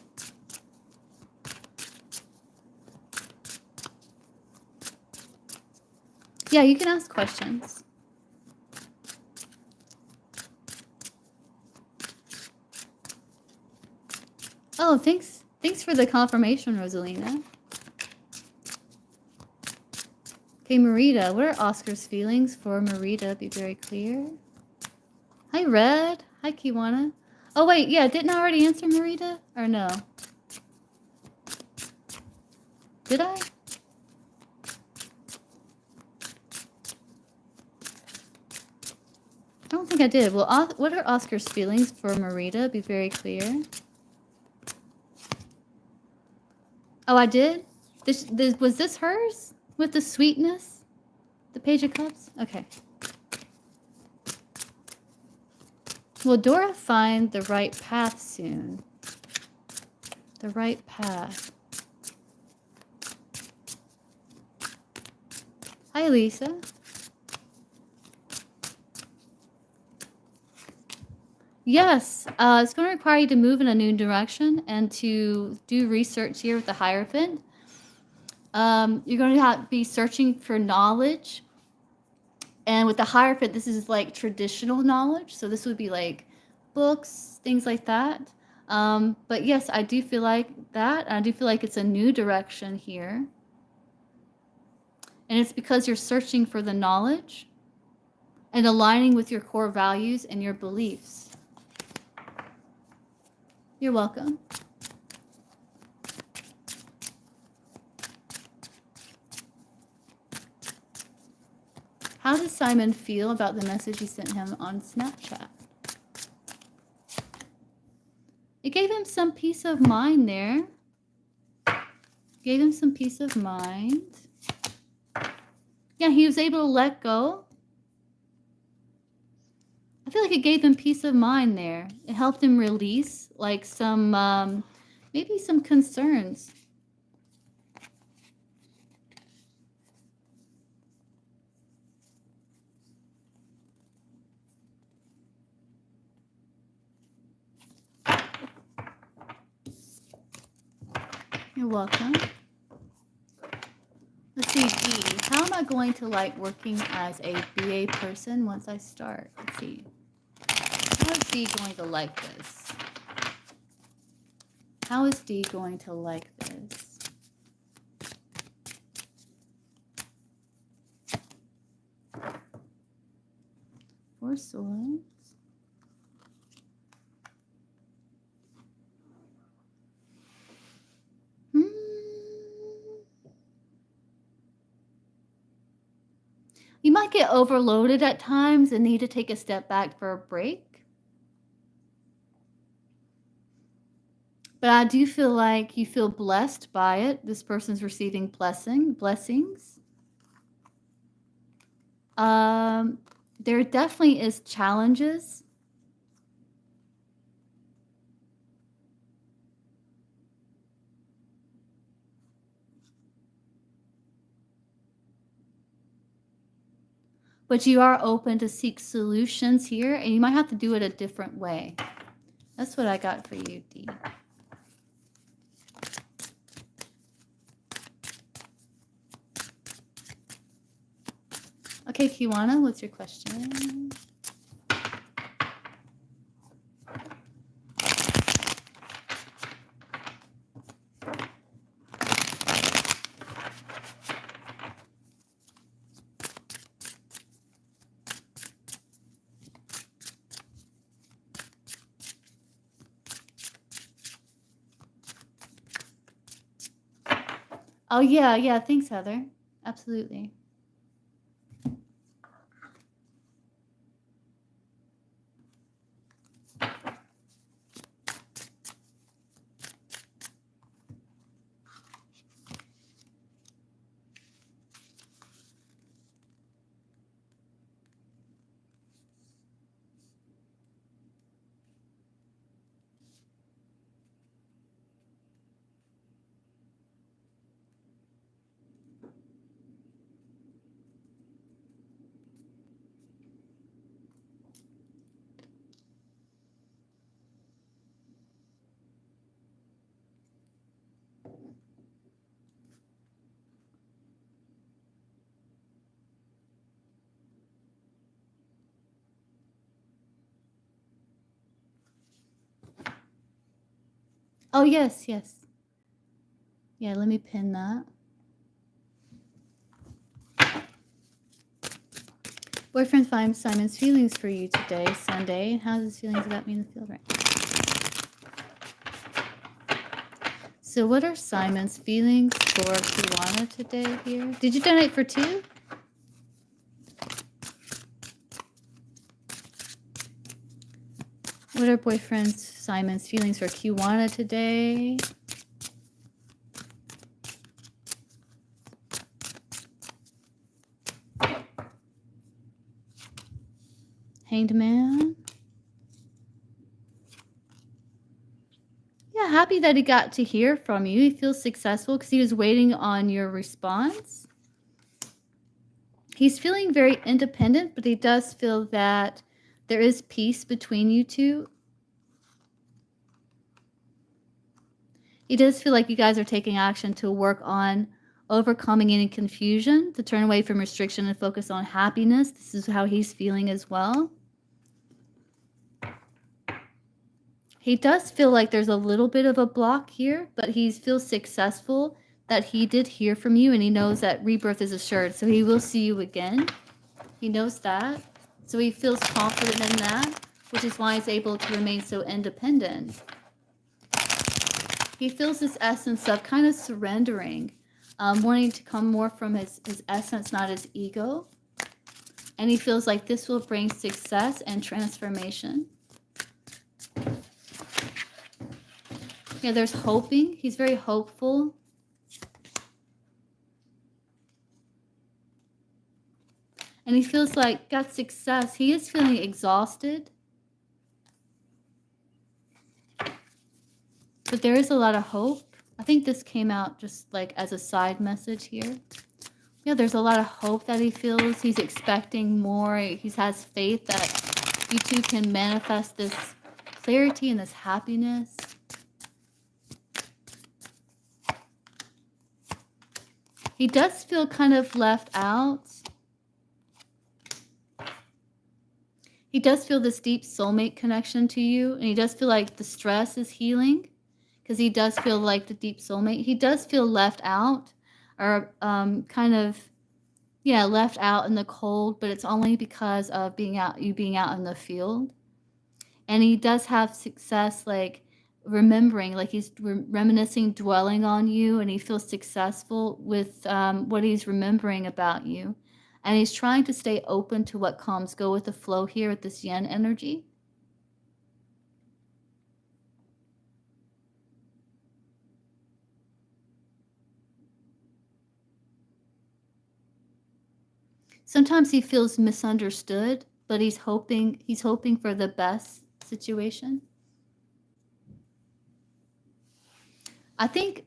Yeah, you can ask questions. Oh, thanks. Thanks for the confirmation, Rosalina. Okay, Marita. What are Oscar's feelings for Marita? Be very clear. Hi, Red. Hi, Kiwana. Oh, wait. Yeah, didn't I already answer Marita? Or no? Did I? I don't think I did. Well, what are Oscar's feelings for Marita? Be very clear. Oh, I did? Was this hers? With the sweetness? The Page of Cups? Okay. Will Dora find the right path soon? The right path. Hi, Lisa. Yes, it's going to require you to move in a new direction and to do research here with the Hierophant. You're going to be searching for knowledge. And with the Hierophant, this is like traditional knowledge. So this would be like books, things like that. But yes, I do feel like that. I do feel like it's a new direction here. And it's because you're searching for the knowledge and aligning with your core values and your beliefs. You're welcome. How does Simon feel about the message you sent him on Snapchat? It gave him some peace of mind there. Gave him some peace of mind. Yeah, he was able to let go. I feel like it gave him peace of mind there. It helped him release like some, maybe some concerns. You're welcome. Let's see, D. How am I going to like working as a BA person once I start? Let's see. How is D going to like this? How is D going to like this? Four Swords. You might might get overloaded at times and need to take a step back for a break. But I do feel like you feel blessed by it. This person's receiving blessings. There definitely is challenges. But you are open to seek solutions here, and you might have to do it a different way. That's what I got for you, Dee. Okay, Kiwana, what's your question? Oh, yeah, thanks, Heather. Absolutely. Oh, yes. Yeah, let me pin that. Boyfriend finds Simon's feelings for you today, Sunday. How's his feelings about me in the field right now? So what are Simon's feelings for Kiwana today here? Did you donate for 2? What are boyfriend Simon's feelings for Kiwana today? Hanged Man. Yeah, happy that he got to hear from you. He feels successful because he was waiting on your response. He's feeling very independent, but he does feel that there is peace between you two. He does feel like you guys are taking action to work on overcoming any confusion, to turn away from restriction and focus on happiness. This is how he's feeling as well. He does feel like there's a little bit of a block here, but he feels successful that he did hear from you, and he knows that rebirth is assured, so he will see you again. He knows that. So he feels confident in that, which is why he's able to remain so independent. He feels this essence of kind of surrendering, wanting to come more from his essence, not his ego. And he feels like this will bring success and transformation. Yeah, there's hoping. He's very hopeful. And he feels like got success. He is feeling exhausted. But there is a lot of hope. I think this came out just like as a side message here. Yeah, there's a lot of hope that he feels. He's expecting more. He has faith that you two can manifest this clarity and this happiness. He does feel kind of left out. He does feel this deep soulmate connection to you, and he does feel like the stress is healing because he does feel like the deep soulmate. He does feel left out or kind of, yeah, left out in the cold, but it's only because of being out in the field. And he does have success, like remembering, like he's reminiscing, dwelling on you, and he feels successful with what he's remembering about you. And he's trying to stay open to what comes. Go with the flow here with this yen energy. Sometimes he feels misunderstood, but he's hoping for the best situation. I think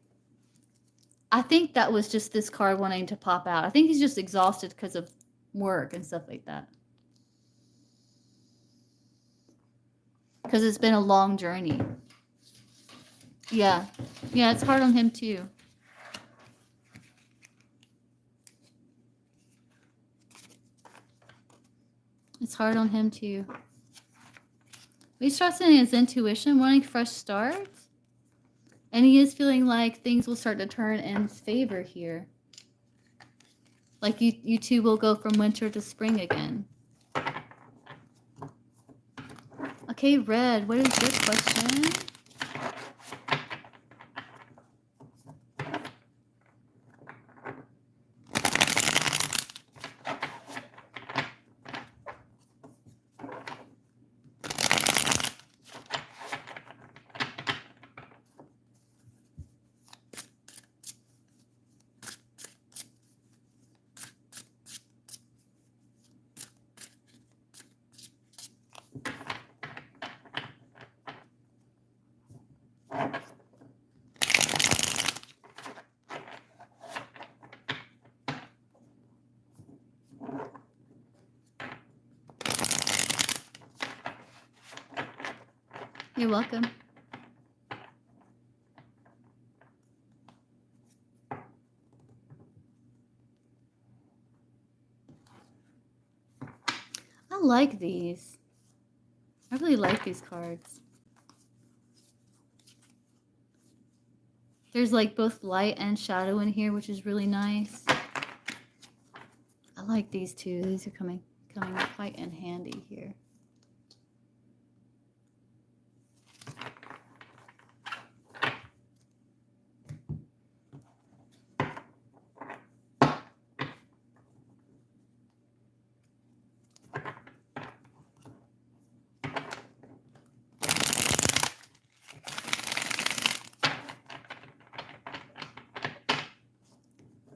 that was just this card wanting to pop out. I think he's just exhausted because of work and stuff like that. Because it's been a long journey. Yeah. Yeah, it's hard on him too. It's hard on him too. He's trusting his intuition, wanting fresh starts. And he is feeling like things will start to turn in his favor here. Like you two will go from winter to spring again. Okay, Red, what is your question? You're welcome. I like these. I really like these cards. There's like both light and shadow in here, which is really nice. I like these two. These are coming quite in handy here.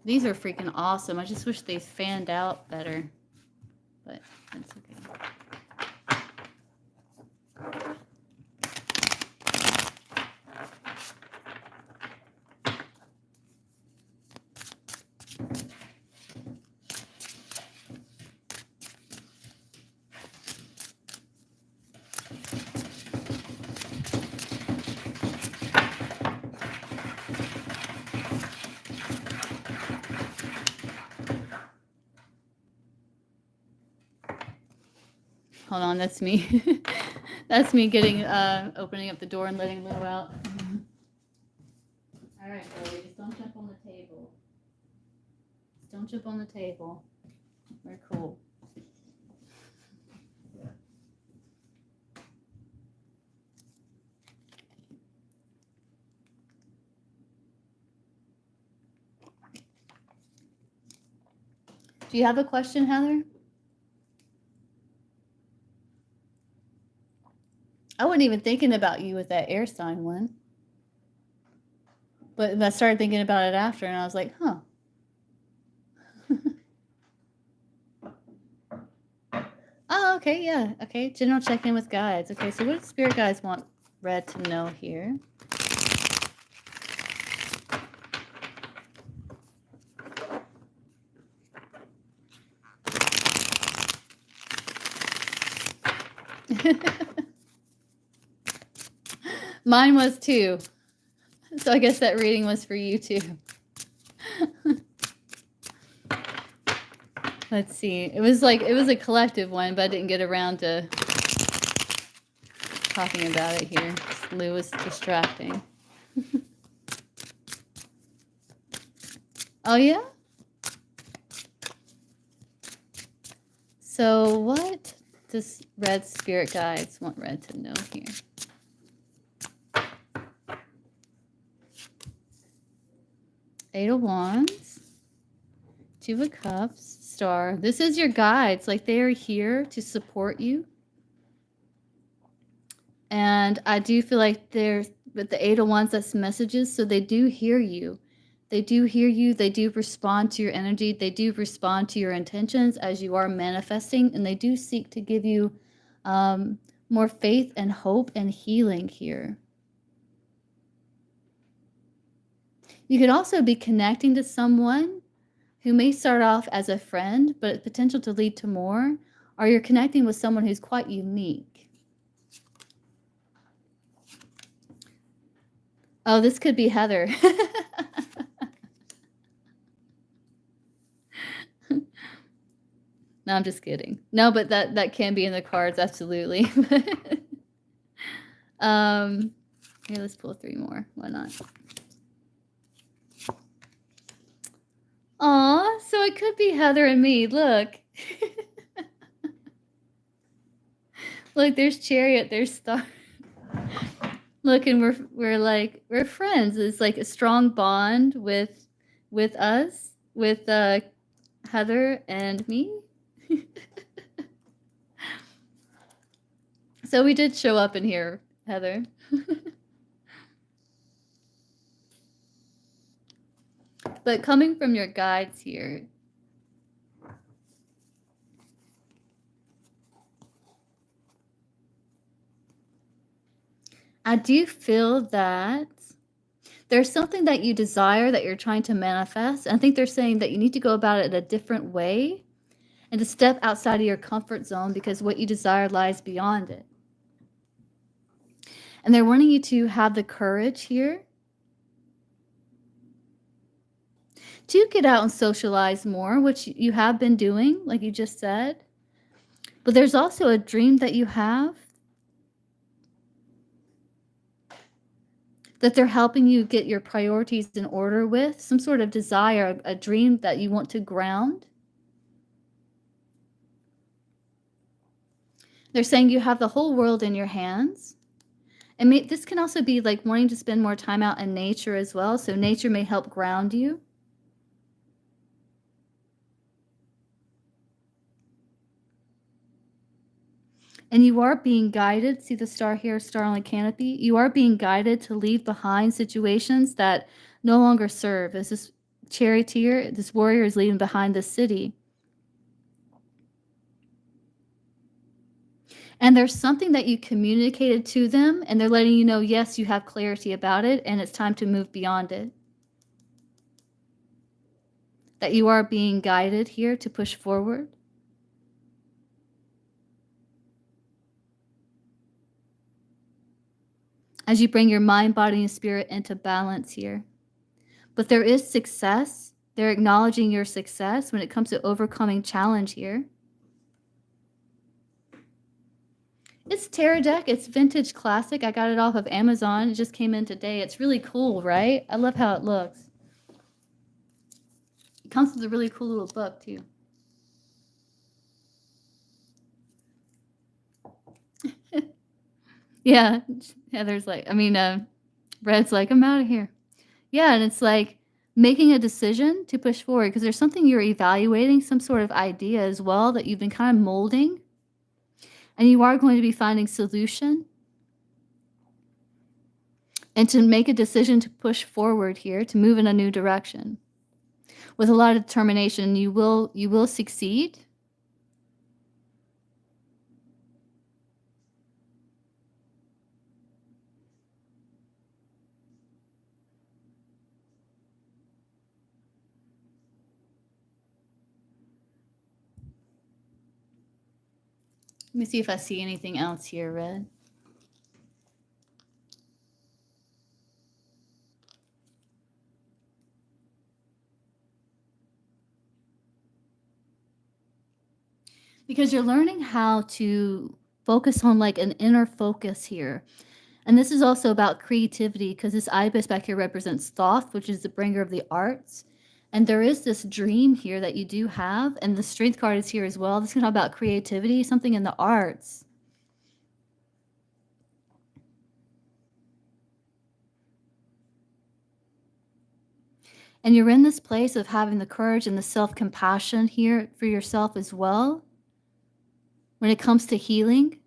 These are freaking awesome. I just wish they fanned out better, but that's okay. Hold on, that's me. That's me getting opening up the door and letting Lou out. All right, Chloe, just don't jump on the table. Just don't jump on the table. We're cool. Do you have a question, Heather? I wasn't even thinking about you with that air sign one. But I started thinking about it after, and I was like, huh. Oh, okay, yeah. Okay, general check-in with guides. Okay, so what do spirit guides want Red to know here? Mine was too. So I guess that reading was for you too. Let's see. It was a collective one, but I didn't get around to talking about it here. Lou was distracting. Oh yeah? So what does Red spirit guides want Red to know here? Eight of Wands, Two of Cups, Star. This is your guides. Like, they are here to support you. And I do feel like there's, with the Eight of Wands, that's messages. So they do hear you. They do hear you. They do respond to your energy. They do respond to your intentions as you are manifesting. And they do seek to give you more faith and hope and healing here. You could also be connecting to someone who may start off as a friend, but potential to lead to more, or you're connecting with someone who's quite unique. Oh, this could be Heather. No, I'm just kidding. No, but that can be in the cards, absolutely. Here, let's pull 3 more. Why not? Aw, so it could be Heather and me. Look. Look, there's Chariot, there's Star. Look, and we're friends. It's like a strong bond with us, with Heather and me. So we did show up in here, Heather. But coming from your guides here, I do feel that there's something that you desire that you're trying to manifest. I think they're saying that you need to go about it in a different way and to step outside of your comfort zone because what you desire lies beyond it. And they're wanting you to have the courage here to get out and socialize more, which you have been doing, like you just said. But there's also a dream that you have that they're helping you get your priorities in order with, some sort of desire, a dream that you want to ground. They're saying you have the whole world in your hands. And this can also be like wanting to spend more time out in nature as well. So nature may help ground you. And you are being guided. See the star here, star on the canopy? You are being guided to leave behind situations that no longer serve. As this charioteer, this warrior is leaving behind the city. And there's something that you communicated to them, and they're letting you know, yes, you have clarity about it, and it's time to move beyond it. That you are being guided here to push forward. As you bring your mind, body, and spirit into balance here. But there is success. They're acknowledging your success when it comes to overcoming challenge here. It's Tarot deck. It's vintage classic. I got it off of Amazon. It just came in today. It's really cool, right? I love how it looks. It comes with a really cool little book, too. Yeah. Heather's like, Red's like, I'm out of here. Yeah, and it's like making a decision to push forward because there's something you're evaluating, some sort of idea as well that you've been kind of molding. And you are going to be finding solution. And to make a decision to push forward here, to move in a new direction. With a lot of determination, you will succeed. Let me see if I see anything else here, Red. Because you're learning how to focus on like an inner focus here. And this is also about creativity because this ibis back here represents Thoth, which is the bringer of the arts. And there is this dream here that you do have, and the strength card is here as well. This can talk about creativity, something in the arts. And you're in this place of having the courage and the self-compassion here for yourself as well when it comes to healing.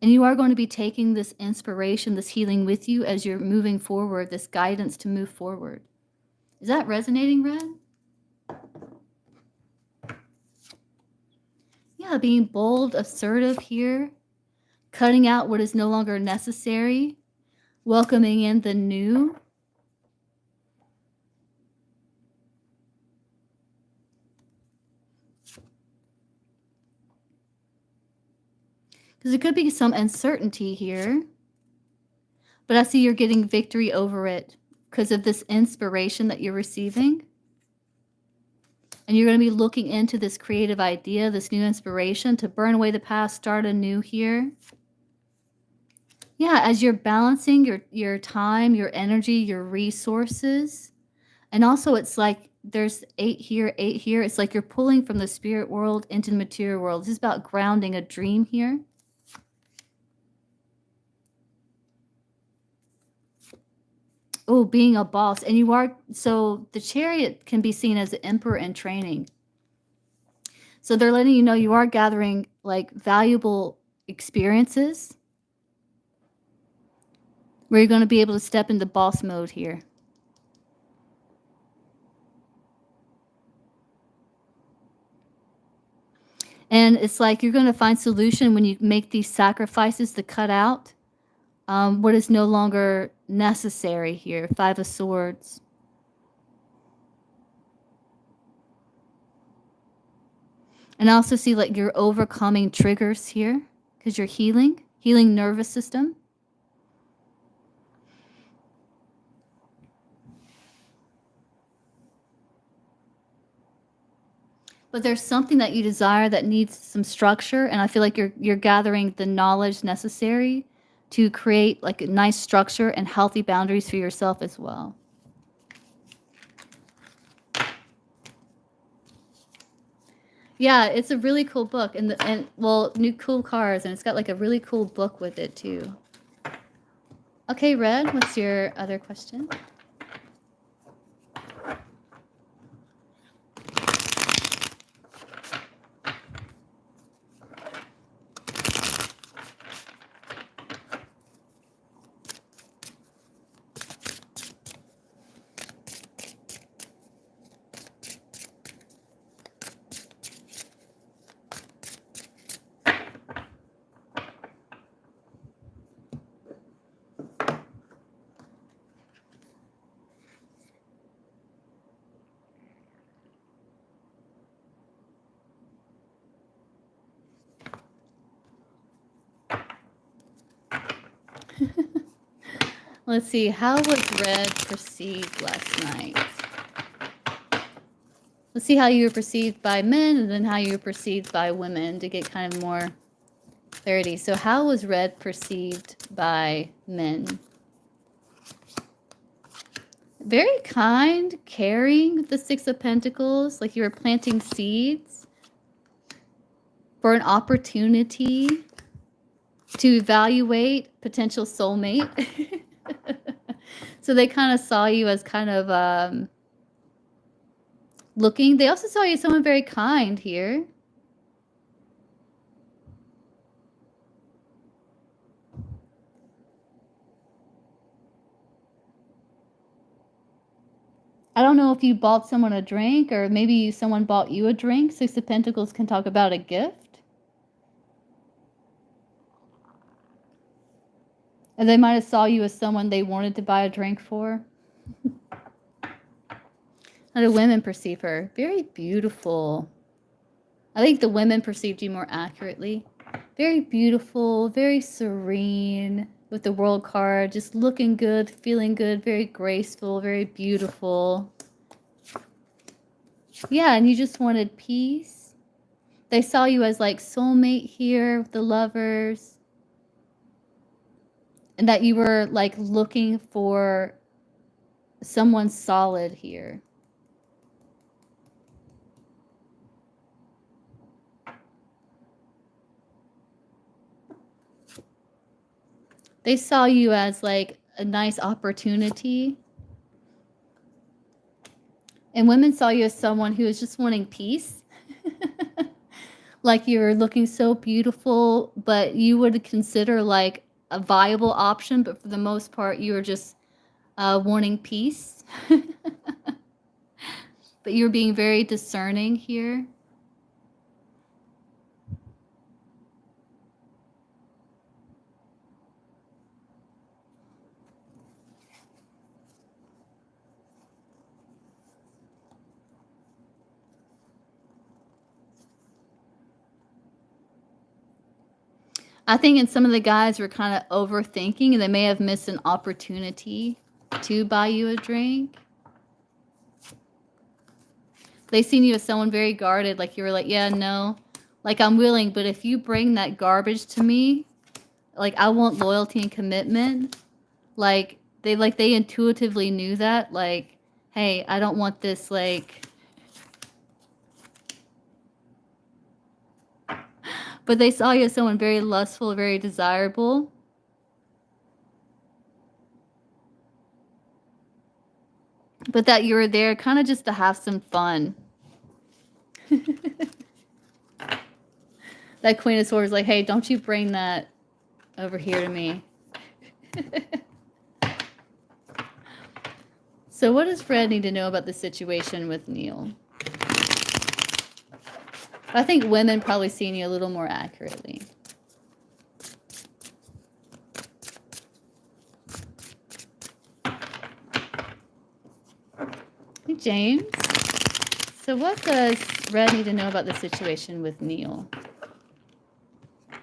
And you are going to be taking this inspiration, this healing with you as you're moving forward, this guidance to move forward. Is that resonating, Red? Yeah, being bold, assertive here, cutting out what is no longer necessary, welcoming in the new. Because there could be some uncertainty here, but I see you're getting victory over it because of this inspiration that you're receiving. And you're going to be looking into this creative idea, this new inspiration to burn away the past, start anew here. Yeah, as you're balancing your time, your energy, your resources. And also it's like there's 8 here, 8 here. It's like you're pulling from the spirit world into the material world. This is about grounding a dream here. Oh, being a boss. And you are, so the Chariot can be seen as an emperor in training. So they're letting you know you are gathering like valuable experiences where you're going to be able to step into boss mode here. And it's like you're going to find solution when you make these sacrifices to cut out what is no longer necessary here. 5 of Swords. And I also see like you're overcoming triggers here because you're healing nervous system. But there's something that you desire that needs some structure, and I feel like you're gathering the knowledge necessary to create like a nice structure and healthy boundaries for yourself as well. Yeah, it's a really cool book, and well, new cool cars, and it's got like a really cool book with it too. Okay, Red, what's your other question? Let's see, how was Red perceived last night? Let's see how you were perceived by men and then how you were perceived by women to get kind of more clarity. So how was Red perceived by men? Very kind, caring with the 6 of Pentacles, like you were planting seeds for an opportunity to evaluate potential soulmate. So they kind of saw you as kind of looking. They also saw you as someone very kind here. I don't know if you bought someone a drink or maybe someone bought you a drink. 6 of Pentacles can talk about a gift. And they might have saw you as someone they wanted to buy a drink for. How do women perceive her? Very beautiful. I think the women perceived you more accurately. Very beautiful, very serene with the World card. Just looking good, feeling good, very graceful, very beautiful. Yeah, and you just wanted peace. They saw you as like soulmate here with the Lovers. And that you were like looking for someone solid here. They saw you as like a nice opportunity. And women saw you as someone who was just wanting peace. Like you were looking so beautiful, but you would consider like a viable option, but for the most part, you were just wanting peace. But you're being very discerning here. I think in some of the guys were kind of overthinking and they may have missed an opportunity to buy you a drink. They seen you as someone very guarded, like you were like, yeah, no, like I'm willing, but if you bring that garbage to me, like I want loyalty and commitment. Like they intuitively knew that, like, hey, I don't want this, like, but they saw you as someone very lustful, very desirable. But that you were there kind of just to have some fun. That Queen of Swords, like, hey, don't you bring that over here to me. So what does Fred need to know about the situation with Neil? I think women probably seen you a little more accurately. Hey, James. So what does Red need to know about the situation with Neil?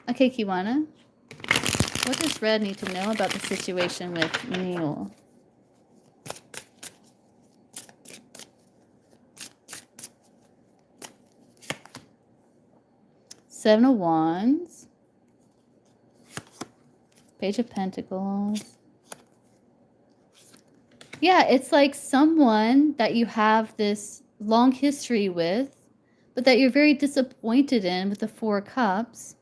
Okay, Kiwana. What does Red need to know about the situation with Neil? Seven of Wands. Page of Pentacles. Yeah, it's like someone that you have this long history with, but that you're very disappointed in with the Four of Cups.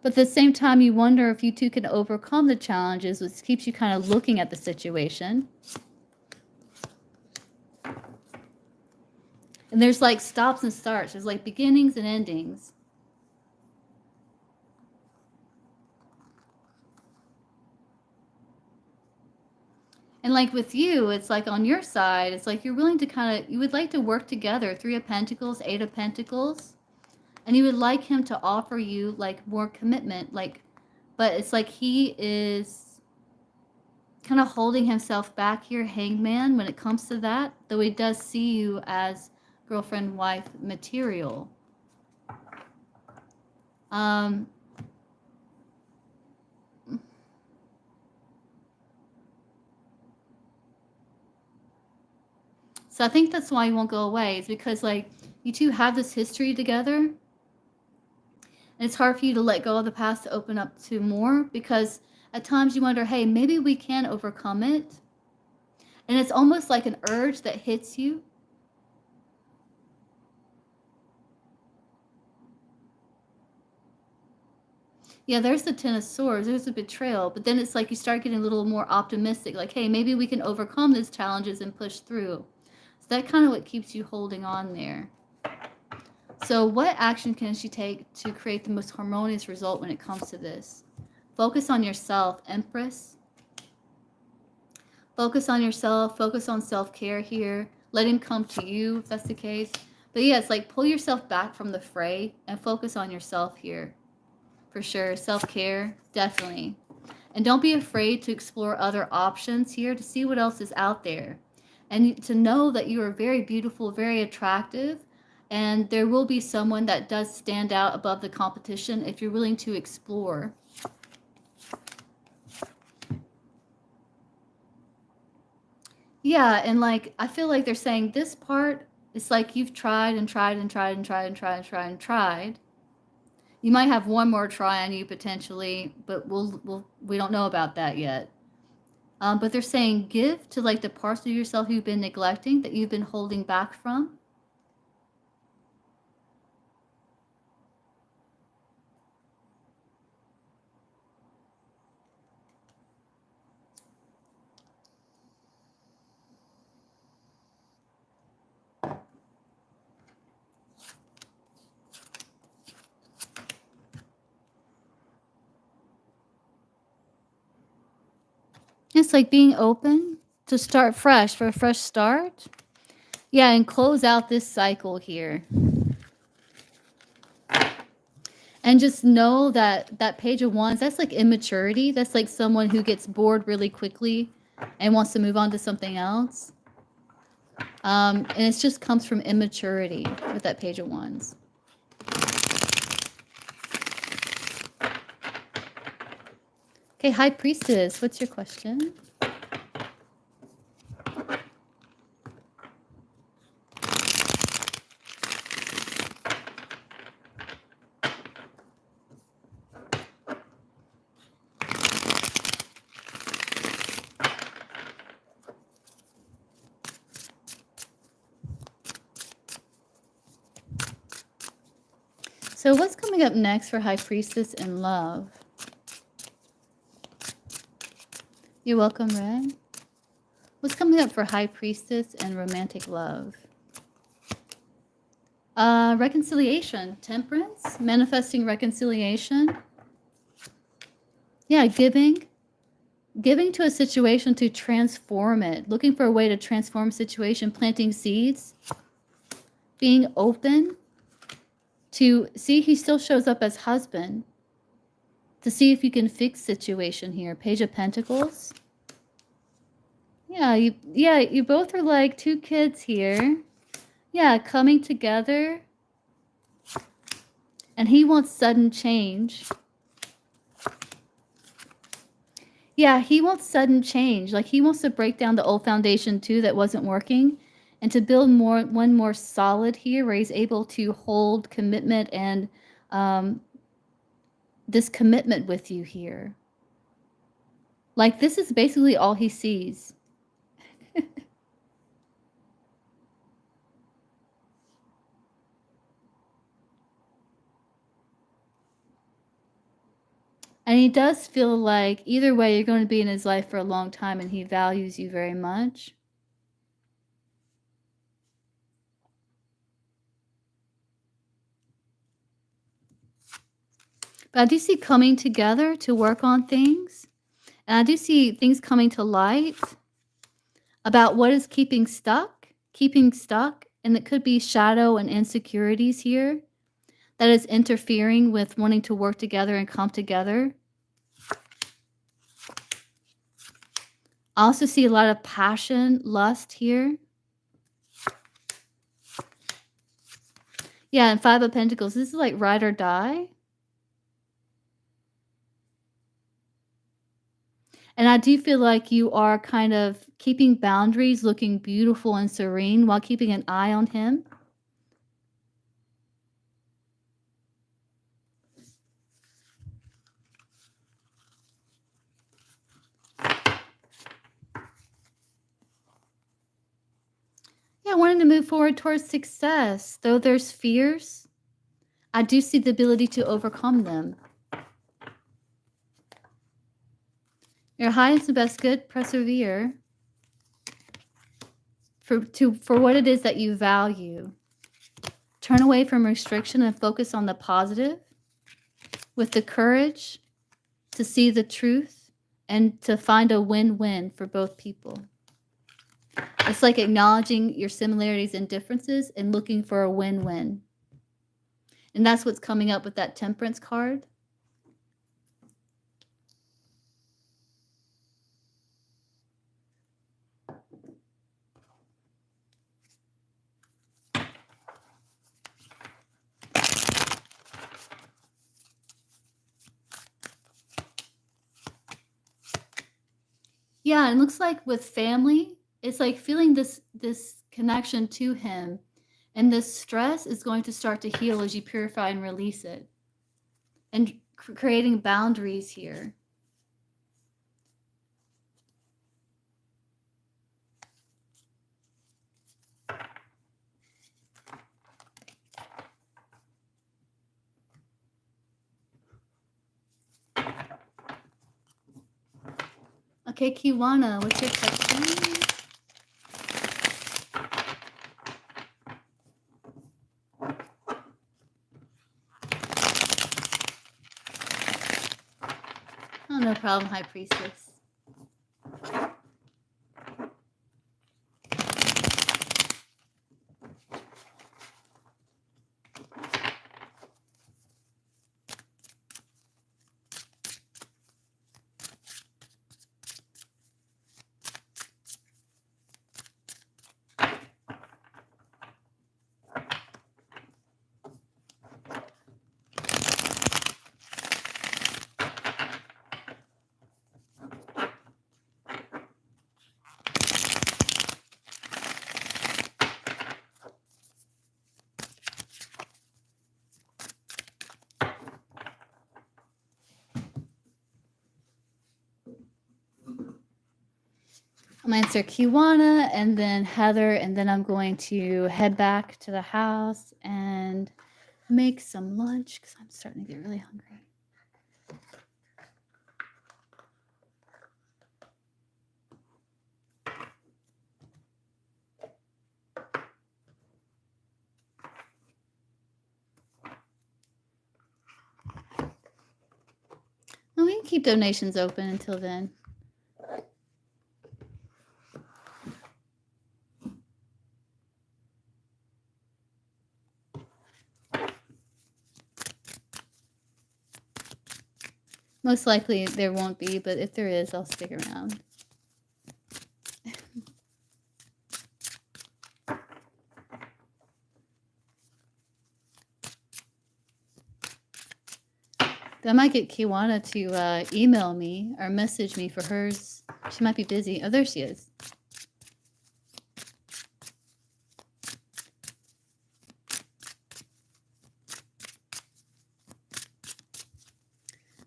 But at the same time, you wonder if you two can overcome the challenges, which keeps you kind of looking at the situation. And there's like stops and starts. There's like beginnings and endings. And like with you, it's like on your side, it's like you're willing to kind of, you would like to work together. Three of Pentacles, Eight of Pentacles. And you would like him to offer you like more commitment. Like, but it's like he is kind of holding himself back here, Hangman, when it comes to that. Though he does see you as girlfriend, wife material. So I think that's why you won't go away. Is because like you two have this history together. And it's hard for you to let go of the past to open up to more, because at times you wonder, hey, maybe we can overcome it. And it's almost like an urge that hits you. Yeah, there's the Ten of Swords. There's a betrayal. But then it's like you start getting a little more optimistic. Like, hey, maybe we can overcome these challenges and push through. So that kind of what keeps you holding on there. So what action can she take to create the most harmonious result when it comes to this? Focus on yourself, Empress. Focus on yourself. Focus on self-care here. Let him come to you if that's the case. But yeah, it's like pull yourself back from the fray and focus on yourself here. For sure. Self-care, definitely. And don't be afraid to explore other options here to see what else is out there. And to know that you are very beautiful, very attractive. And there will be someone that does stand out above the competition if you're willing to explore. Yeah, and like I feel like they're saying this part, it's like you've tried and tried and tried and tried and tried and tried and tried. You might have one more try on you potentially, but we don't know about that yet. But they're saying give to like the parts of yourself you've been neglecting, that you've been holding back from. It's like being open to start fresh, for a fresh start. Yeah, and close out this cycle here. And just know that that Page of Wands, that's like immaturity. That's like someone who gets bored really quickly and wants to move on to something else. And it just comes from immaturity with that Page of Wands. Okay, High Priestess, what's your question? So what's coming up next for High Priestess in love? You're welcome, Red. What's coming up for High Priestess and romantic love? Reconciliation, temperance, manifesting reconciliation. Yeah, giving to a situation to transform it, looking for a way to transform a situation, planting seeds, being open to see he still shows up as husband, to see if you can fix situation here. Page of Pentacles. Yeah, you both are like two kids here. Yeah, coming together. And he wants sudden change. Yeah, he wants sudden change. Like he wants to break down the old foundation too that wasn't working and to build one more solid here where he's able to hold commitment and this commitment with you here. Like this is basically all he sees. And he does feel like either way you're going to be in his life for a long time and he values you very much. But I do see coming together to work on things. And I do see things coming to light about what is keeping stuck, and it could be shadow and insecurities here that is interfering with wanting to work together and come together. I also see a lot of passion, lust here. Yeah, and Five of Pentacles. This is like ride or die. And I do feel like you are kind of keeping boundaries, looking beautiful and serene while keeping an eye on him. Yeah, wanting to move forward towards success. Though there's fears, I do see the ability to overcome them. Your highest and best good, persevere for what it is that you value. Turn away from restriction and focus on the positive with the courage to see the truth and to find a win-win for both people. It's like acknowledging your similarities and differences and looking for a win-win. And that's what's coming up with that Temperance card. Yeah, it looks like with family, it's like feeling this connection to him. And this stress is going to start to heal as you purify and release it. And creating boundaries here. Okay, Kiwana, what's your question? Oh, no problem, High Priestess. I'm gonna answer Kiwana and then Heather, and then I'm going to head back to the house and make some lunch because I'm starting to get really hungry. Well, we can keep donations open until then. Most likely there won't be, but if there is, I'll stick around. I might get Kiwana to email me or message me for hers. She might be busy. Oh, there she is.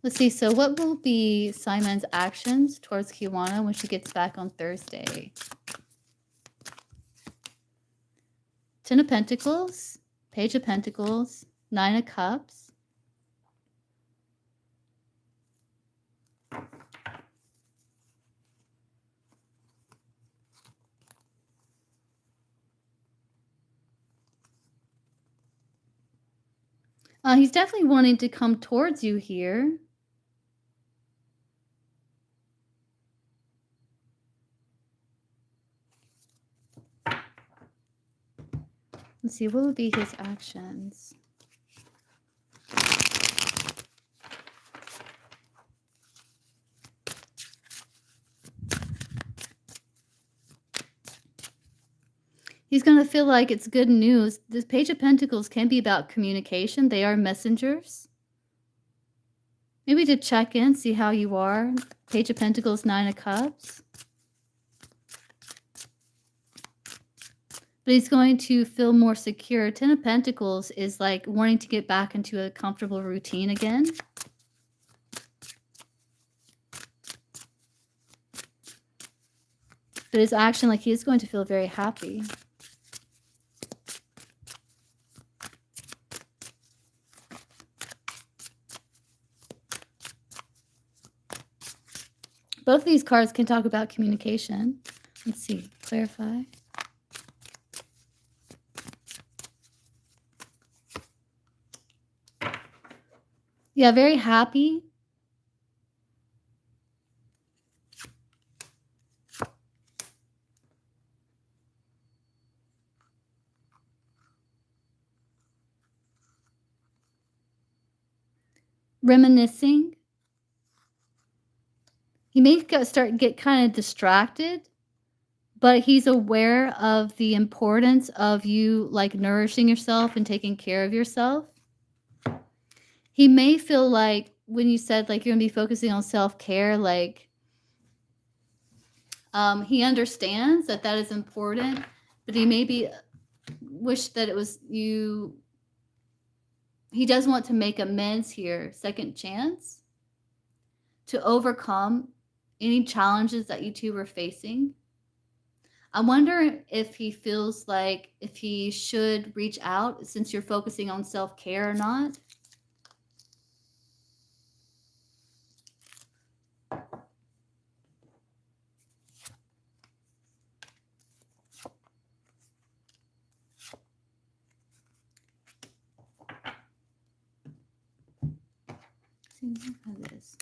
Let's see. So what will be Simon's actions towards Kiwana when she gets back on Thursday? 10 of Pentacles, Page of Pentacles, 9 of Cups. He's definitely wanting to come towards you here. Let's see, what would be his actions? He's going to feel like it's good news. This Page of Pentacles can be about communication. They are messengers. Maybe to check in, see how you are. Page of Pentacles, 9 of Cups. But he's going to feel more secure. 10 of Pentacles is like wanting to get back into a comfortable routine again. But his action, like he is going to feel very happy. Both of these cards can talk about communication. Let's see, clarify. Yeah, very happy. Reminiscing. He may get kind of distracted, but he's aware of the importance of you like nourishing yourself and taking care of yourself. He may feel like when you said like you're gonna be focusing on self-care, like he understands that that is important, but he maybe wish that it was you. He does want to make amends here, second chance, to overcome any challenges that you two were facing. I wonder if he feels like if he should reach out since you're focusing on self-care or not. See how it is.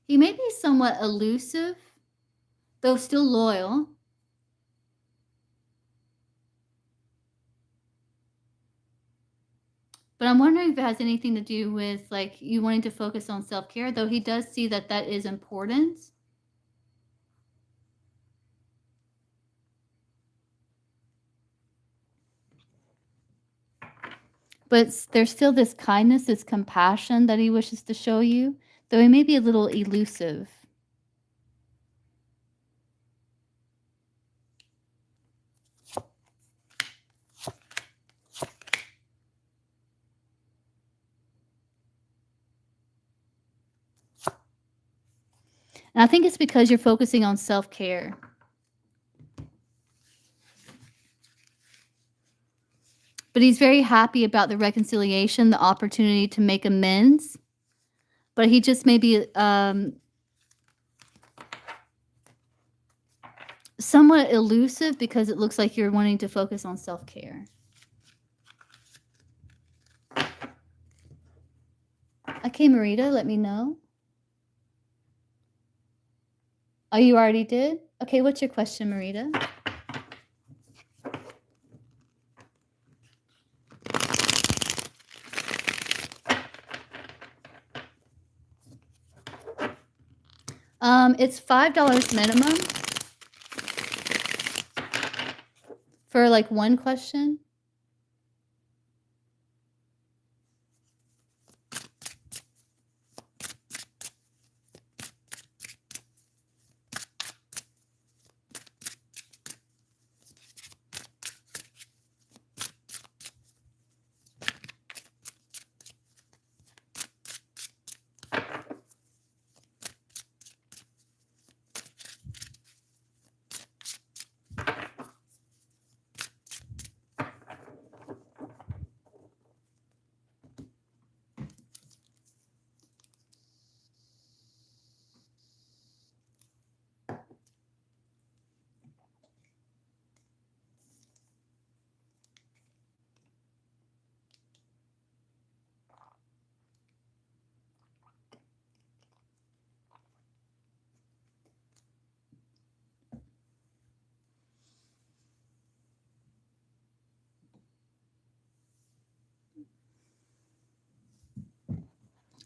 He may be somewhat elusive, though still loyal. But I'm wondering if it has anything to do with like you wanting to focus on self-care, though he does see that that is important. But there's still this kindness, this compassion that he wishes to show you. though he may be a little elusive. And I think it's because you're focusing on self-care. But he's very happy about the reconciliation, the opportunity to make amends. But he just may be somewhat elusive because it looks like you're wanting to focus on self-care. Okay, Marita, let me know. Oh, you already did? Okay, what's your question, Marita? It's $5 minimum for like one question.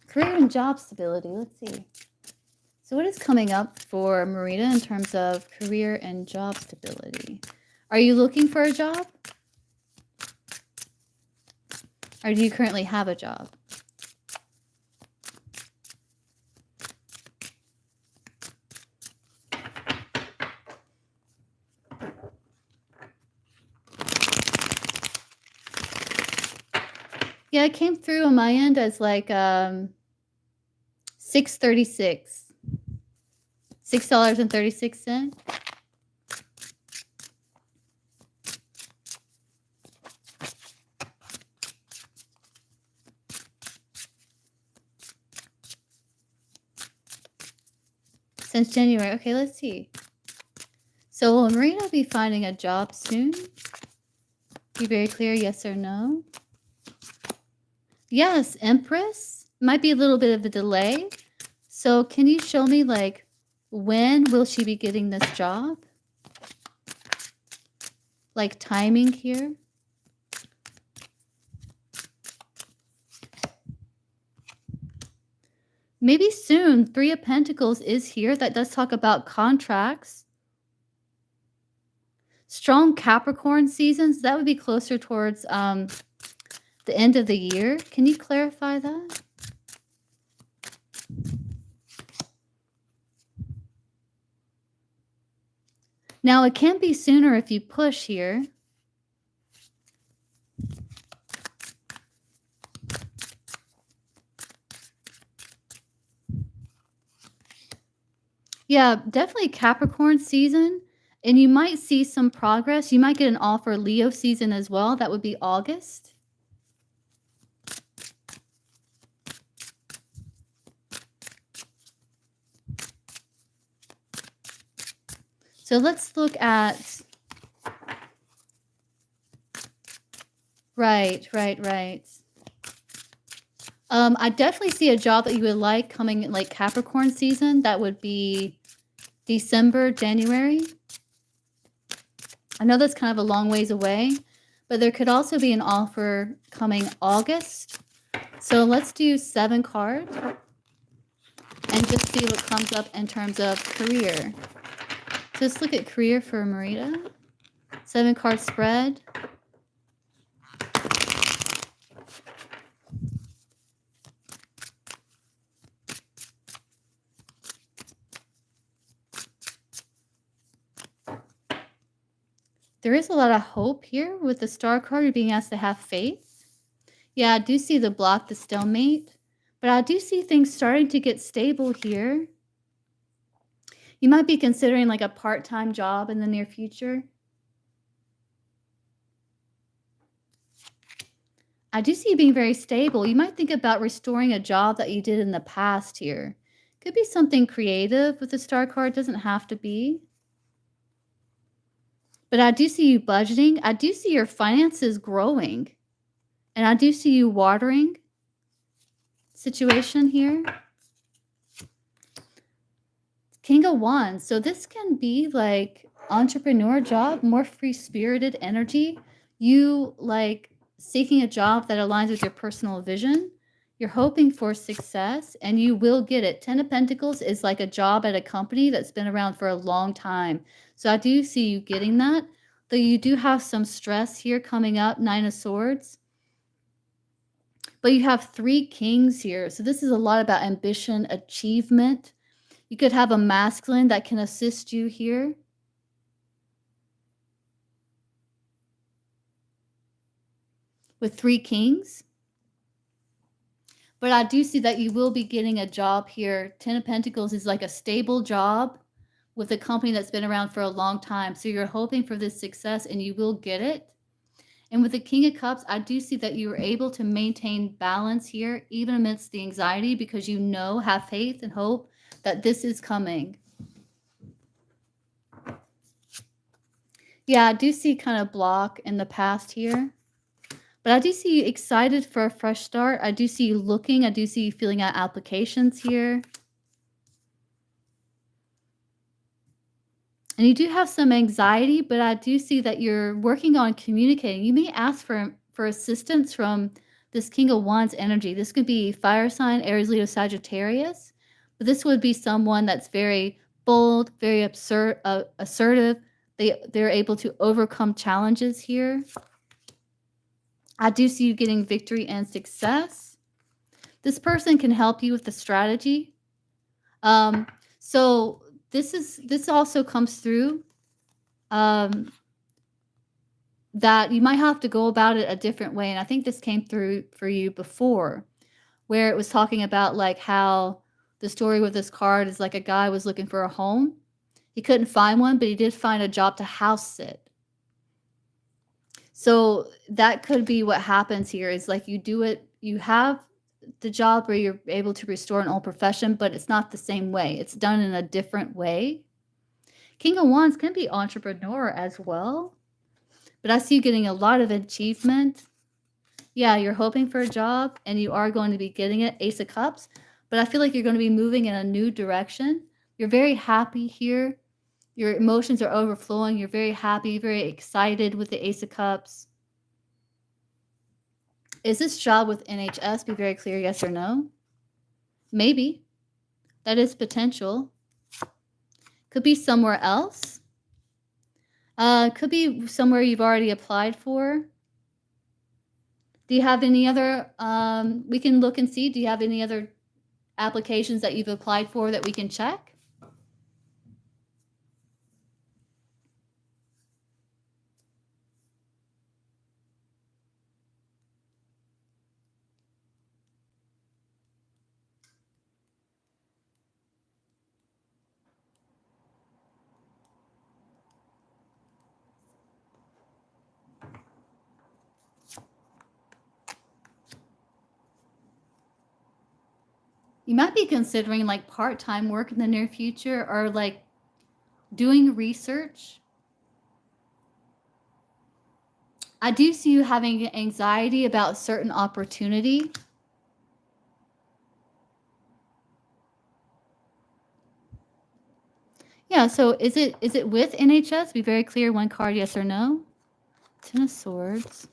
Career and job stability. Let's see. So what is coming up for Marita in terms of career and job stability? Are you looking for a job? Or do you currently have a job? Yeah, it came through on my end as like $6.36. $6.36. Since January. Okay, let's see. So will Marina be finding a job soon? Be very clear, yes or no? Yes, Empress. Might be a little bit of a delay. So can you show me, like, when will she be getting this job? Like, timing here? Maybe soon. 3 of Pentacles is here. That does talk about contracts. Strong Capricorn seasons. That would be closer towards the end of the year. Can you clarify that? Now, it can be sooner if you push here. Yeah, definitely Capricorn season. And you might see some progress. You might get an offer Leo season as well. That would be August. So let's look at... Right. I definitely see a job that you would like coming in like Capricorn season. That would be December, January. I know that's kind of a long ways away, but there could also be an offer coming August. So let's do 7 cards and just see what comes up in terms of career. So let's look at career for Marita. 7 card spread. There is a lot of hope here with the Star card. You're being asked to have faith. Yeah, I do see the block, the stalemate. But I do see things starting to get stable here. You might be considering like a part-time job in the near future. I do see you being very stable. You might think about restoring a job that you did in the past here. Could be something creative with the Star card. Doesn't have to be. But I do see you budgeting. I do see your finances growing. And I do see you watering situation here. King of Wands. So this can be like entrepreneur job, more free-spirited energy. You like seeking a job that aligns with your personal vision. You're hoping for success and you will get it. 10 of Pentacles is like a job at a company that's been around for a long time. So I do see you getting that. Though you do have some stress here coming up, 9 of Swords. But you have 3 kings here. So this is a lot about ambition, achievement. You could have a masculine that can assist you here. With 3 kings. But I do see that you will be getting a job here. 10 of Pentacles is like a stable job with a company that's been around for a long time. So you're hoping for this success and you will get it. And with the King of Cups, I do see that you are able to maintain balance here, even amidst the anxiety, because you know, have faith and hope that this is coming. Yeah, I do see kind of block in the past here. But I do see you excited for a fresh start. I do see you looking. I do see you filling out applications here. And you do have some anxiety, but I do see that you're working on communicating. You may ask for assistance from this King of Wands energy. This could be fire sign, Aries, Leo, Sagittarius. But this would be someone that's very bold, very assertive. They're able to overcome challenges here. I do see you getting victory and success. This person can help you with the strategy. So this also comes through that you might have to go about it a different way. And I think this came through for you before, where it was talking about like how the story with this card is like a guy was looking for a home. He couldn't find one, but he did find a job to house sit. So that could be what happens here is like you do it, you have the job where you're able to restore an old profession, but it's not the same way. It's done in a different way. King of Wands can be entrepreneur as well, but I see you getting a lot of achievement. Yeah, you're hoping for a job and you are going to be getting it, Ace of Cups, but I feel like you're going to be moving in a new direction. You're very happy here. Your emotions are overflowing. You're very happy, very excited with the Ace of Cups. Is this job with NHS? Be very clear, yes or no. Maybe. That is potential. Could be somewhere else. Could be somewhere you've already applied for. Do you have any other, we can look and see, do you have any other applications that you've applied for that we can check? You might be considering like part-time work in the near future or like doing research. I do see you having anxiety about certain opportunity. Yeah, so is it with NHS? Be very clear, one card, yes or no. 10 of Swords.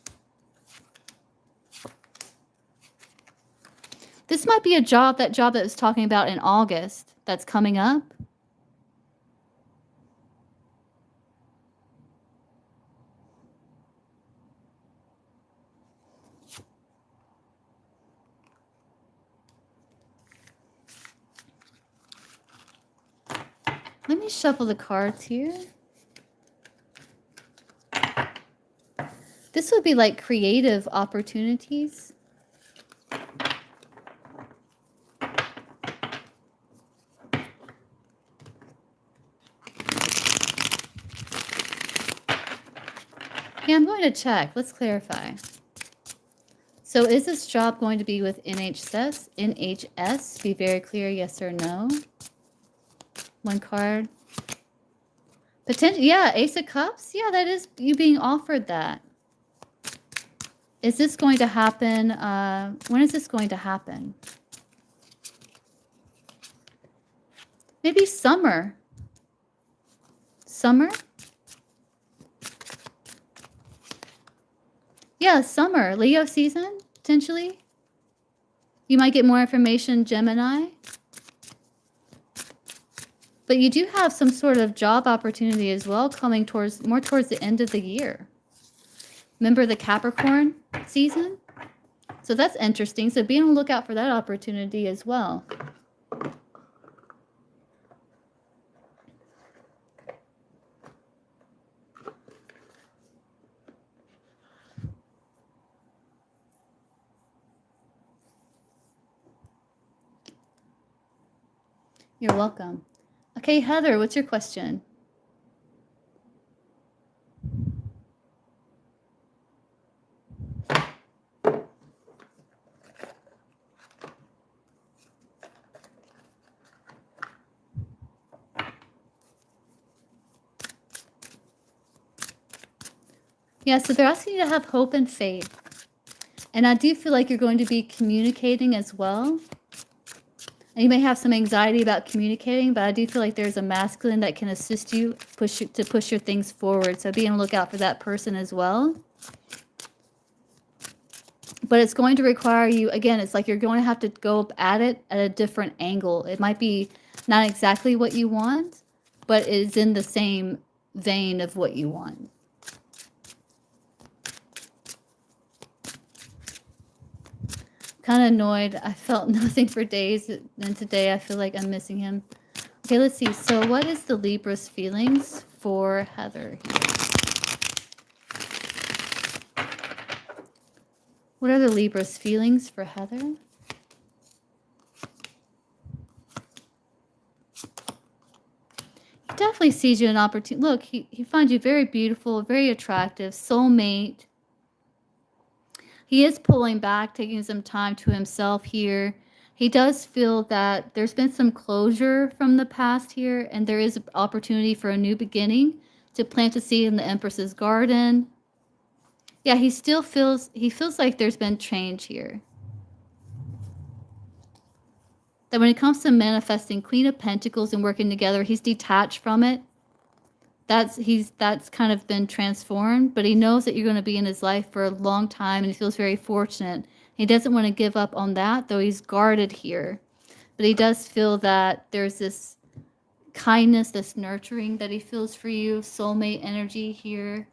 This might be a job, that job that was talking about in August that's coming up. Let me shuffle the cards here. This would be like creative opportunities. Yeah, I'm going to check. Let's clarify. So is this job going to be with NHS? NHS? Be very clear, yes or no. One card. Potential, yeah, Ace of Cups. Yeah, that is you being offered that. Is this going to happen? When is this going to happen? Maybe summer. Summer? Yeah, summer. Leo season, potentially. You might get more information, Gemini. But you do have some sort of job opportunity as well coming more towards the end of the year. Remember the Capricorn season? So that's interesting. So be on the lookout for that opportunity as well. You're welcome. Okay, Heather, what's your question? Yeah, so they're asking you to have hope and faith. And I do feel like you're going to be communicating as well. And you may have some anxiety about communicating, but I do feel like there's a masculine that can assist you, push your things forward. So be on the lookout for that person as well. But it's going to require you, again, it's like you're going to have to go at it at a different angle. It might be not exactly what you want, but it is in the same vein of what you want. Kind of annoyed. I felt nothing for days, and today I feel like I'm missing him. Okay, let's see. So what is the Libra's feelings for Heather here? What are the Libra's feelings for Heather? He definitely sees you an opportunity. Look, he finds you very beautiful, very attractive, soulmate. He is pulling back, taking some time to himself here. He does feel that there's been some closure from the past here, and there is an opportunity for a new beginning to plant a seed in the Empress's garden. Yeah, he feels like there's been change here. That when it comes to manifesting Queen of Pentacles and working together, he's detached from it. That's kind of been transformed, but he knows that you're going to be in his life for a long time, and he feels very fortunate. He doesn't want to give up on that, though he's guarded here. But he does feel that there's this kindness, this nurturing that he feels for you, soulmate energy here.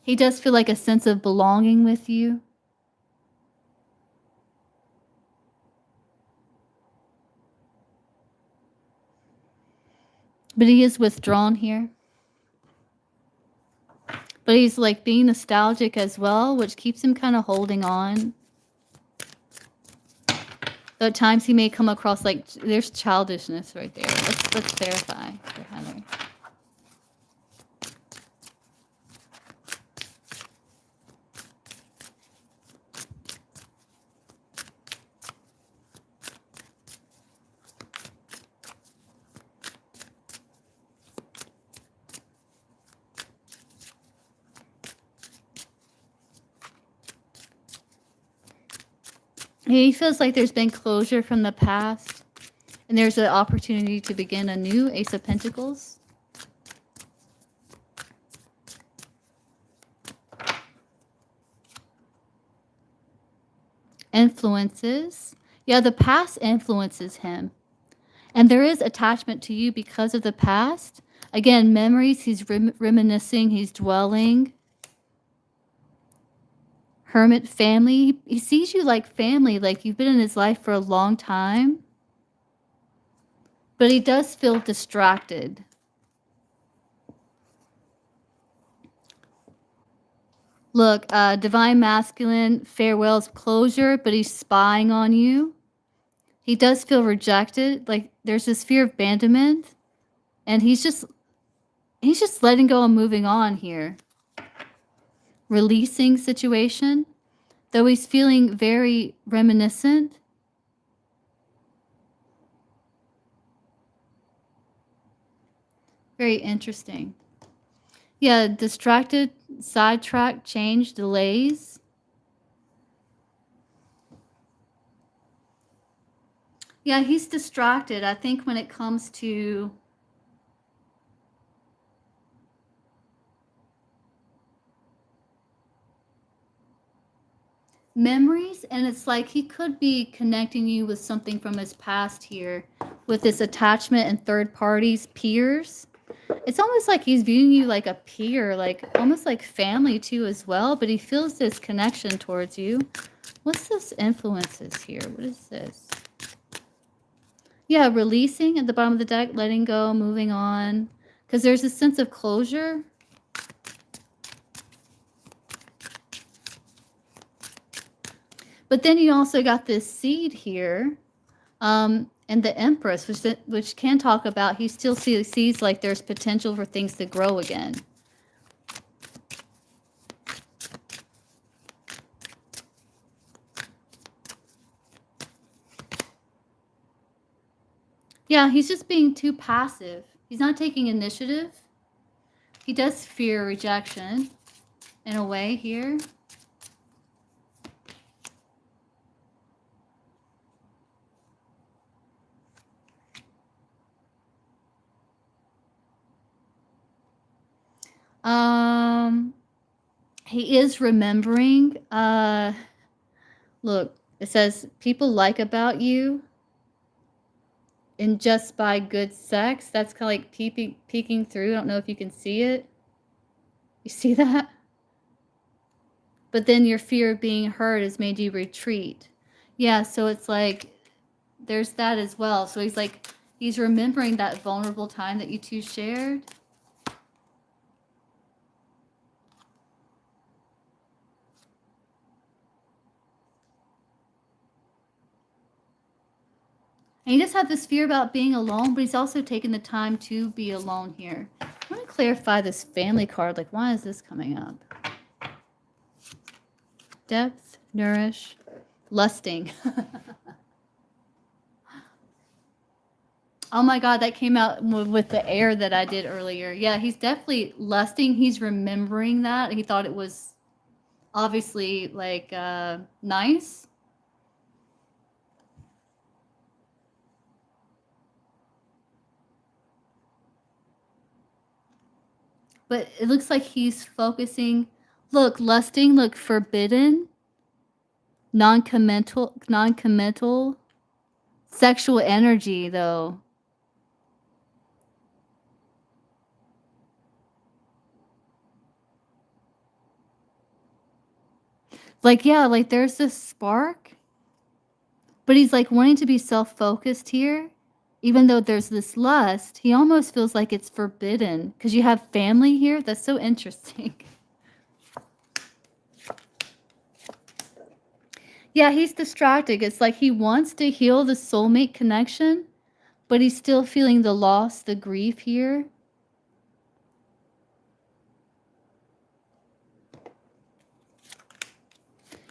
He does feel like a sense of belonging with you. But he is withdrawn here. But he's like being nostalgic as well, which keeps him kind of holding on. Though at times he may come across like there's childishness right there. Let's clarify for Heather. He feels like there's been closure from the past, and there's an opportunity to begin anew. Ace of Pentacles. Influences. Yeah, the past influences him. And there is attachment to you because of the past. Again, memories, he's reminiscing, he's dwelling. Hermit family. He sees you like family, like you've been in his life for a long time. But he does feel distracted. Look, divine masculine farewells closure, but he's spying on you. He does feel rejected. Like there's this fear of abandonment, and he's just letting go and moving on here. Releasing situation, though he's feeling very reminiscent. Very interesting. Yeah, distracted, sidetrack, change, delays. Yeah, he's distracted. I think when it comes to memories, and it's like he could be connecting you with something from his past here with this attachment and third parties, peers. It's almost like he's viewing you like a peer, like almost like family too as well, but he feels this connection towards you. What's this influences here? What is this? Yeah, releasing at the bottom of the deck, letting go, moving on, because there's a sense of closure. But then you also got this seed here, and the Empress, which can talk about he still sees like there's potential for things to grow again. Yeah, he's just being too passive. He's not taking initiative. He does fear rejection in a way here. He is remembering. Look, it says people like about you and just by good sex. That's kind of like peeking through. I don't know if you can see it. You see that? But then your fear of being hurt has made you retreat. Yeah, so it's like there's that as well. So he's remembering that vulnerable time that you two shared. And he just had this fear about being alone, but he's also taking the time to be alone here. I want to clarify this family card. Like, why is this coming up? Depth, nourish, lusting. Oh my God, that came out with the air that I did earlier. Yeah, he's definitely lusting. He's remembering that. He thought it was obviously like nice. But it looks like he's focusing. Look, lusting, look, forbidden, non-committal, sexual energy, though. Like, yeah, like there's this spark, but he's like wanting to be self-focused here. Even though there's this lust, he almost feels like it's forbidden because you have family here. That's so interesting. Yeah, he's distracted. It's like he wants to heal the soulmate connection, but he's still feeling the loss, the grief here.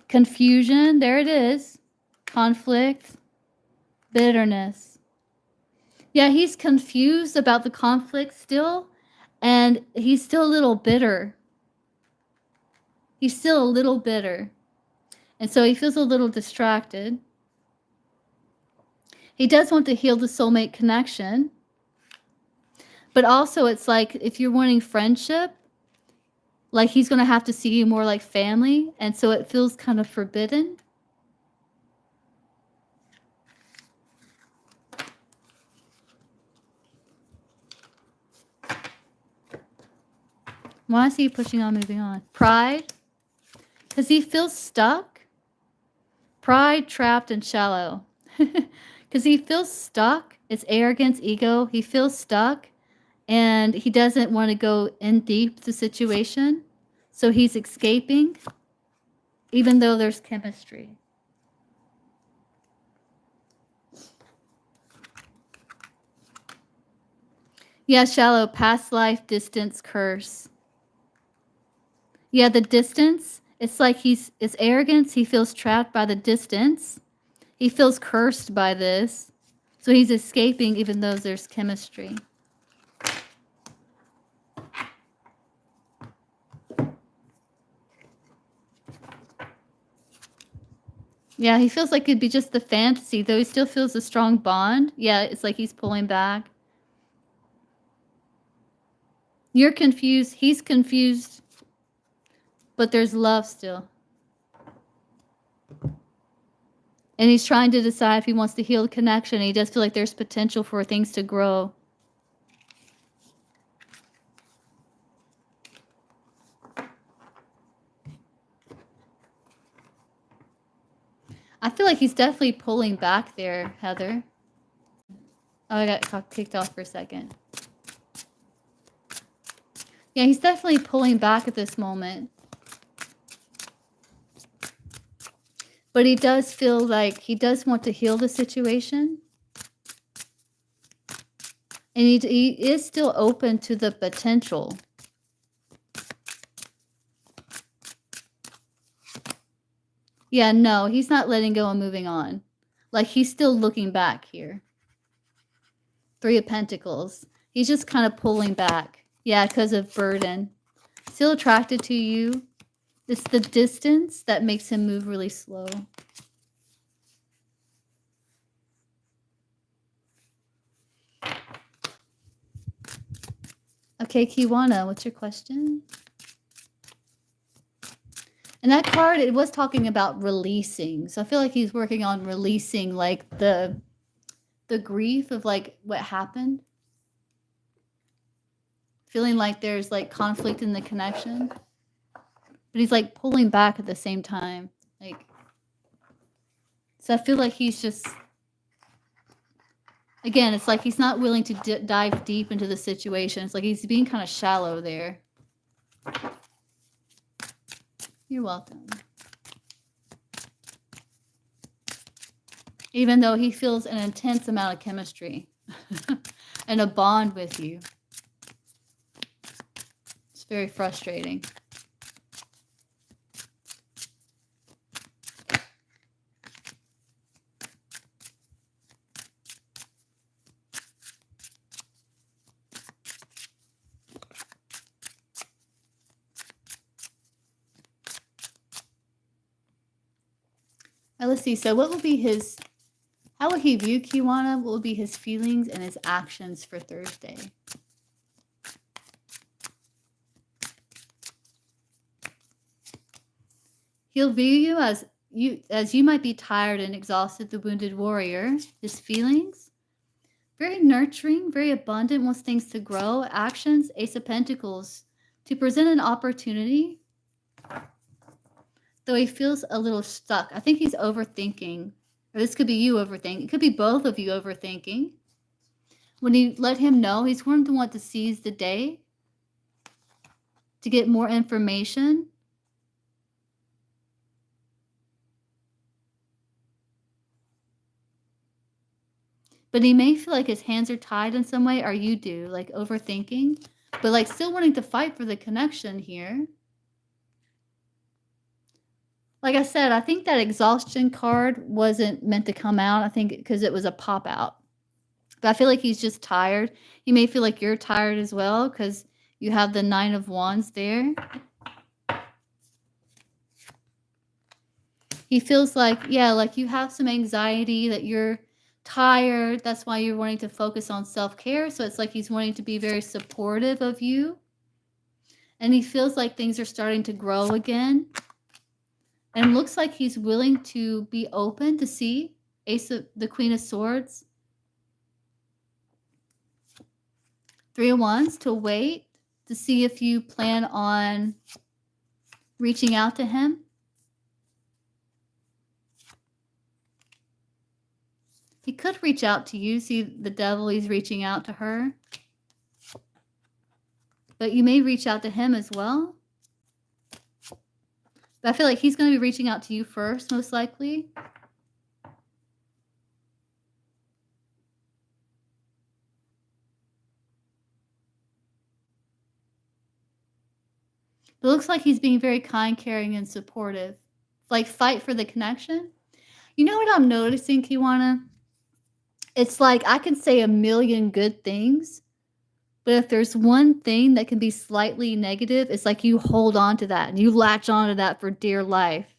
Confusion, there it is. Conflict, bitterness. Yeah, he's confused about the conflict still, and he's still a little bitter. He's still a little bitter. And so he feels a little distracted. He does want to heal the soulmate connection. But also it's like if you're wanting friendship, like he's going to have to see you more like family. And so it feels kind of forbidden. Why is he pushing on, moving on? Pride. Because he feels stuck. Pride, trapped, and shallow. Because he feels stuck. It's arrogance, ego. He feels stuck. And he doesn't want to go in deep the situation. So he's escaping, even though there's chemistry. Yeah, shallow, past life, distance, curse. Yeah, the distance, it's like it's arrogance. He feels trapped by the distance. He feels cursed by this. So he's escaping even though there's chemistry. Yeah, he feels like it'd be just the fantasy, though he still feels a strong bond. Yeah, it's like he's pulling back. You're confused. He's confused. But there's love still. And he's trying to decide if he wants to heal the connection. He does feel like there's potential for things to grow. I feel like he's definitely pulling back there, Heather. Oh, I got kicked off for a second. Yeah, he's definitely pulling back at this moment. But he does feel like he does want to heal the situation. And he is still open to the potential. Yeah, no, he's not letting go and moving on. Like, he's still looking back here. 3 of Pentacles. He's just kind of pulling back. Yeah, because of burden. Still attracted to you. It's the distance that makes him move really slow. Okay, Kiwana, what's your question? And that card, it was talking about releasing. So I feel like he's working on releasing, like, the grief of, like, what happened. Feeling like there's, like, conflict in the connection. But he's, like, pulling back at the same time. Like, so I feel like he's just, again, it's like he's not willing to dive deep into the situation. It's like he's being kind of shallow there. You're welcome. Even though he feels an intense amount of chemistry and a bond with you. It's very frustrating. Let's see. So what will be his, how will he view Kiwana? What will be his feelings and his actions for Thursday? He'll view you as you might be tired and exhausted, the wounded warrior. His feelings, very nurturing, very abundant, wants things to grow. Actions, Ace of Pentacles, to present an opportunity. Though he feels a little stuck. I think he's overthinking. Or this could be you overthinking. It could be both of you overthinking. When you let him know, he's going to want to seize the day to get more information. But he may feel like his hands are tied in some way, or you do, like overthinking. But like still wanting to fight for the connection here. Like I said, I think that exhaustion card wasn't meant to come out. I think because it was a pop out. But I feel like he's just tired. You may feel like you're tired as well because you have the 9 of Wands there. He feels like, yeah, like you have some anxiety, that you're tired. That's why you're wanting to focus on self-care. So it's like he's wanting to be very supportive of you. And he feels like things are starting to grow again. And it looks like he's willing to be open to see the Queen of Swords. 3 of Wands, to wait to see if you plan on reaching out to him. He could reach out to you. See the Devil, he's reaching out to her. But you may reach out to him as well. But I feel like he's going to be reaching out to you first, most likely. It looks like he's being very kind, caring, and supportive. Like, fight for the connection. You know what I'm noticing, Kiwana? It's like I can say a million good things, but if there's one thing that can be slightly negative, it's like you hold on to that and you latch on to that for dear life.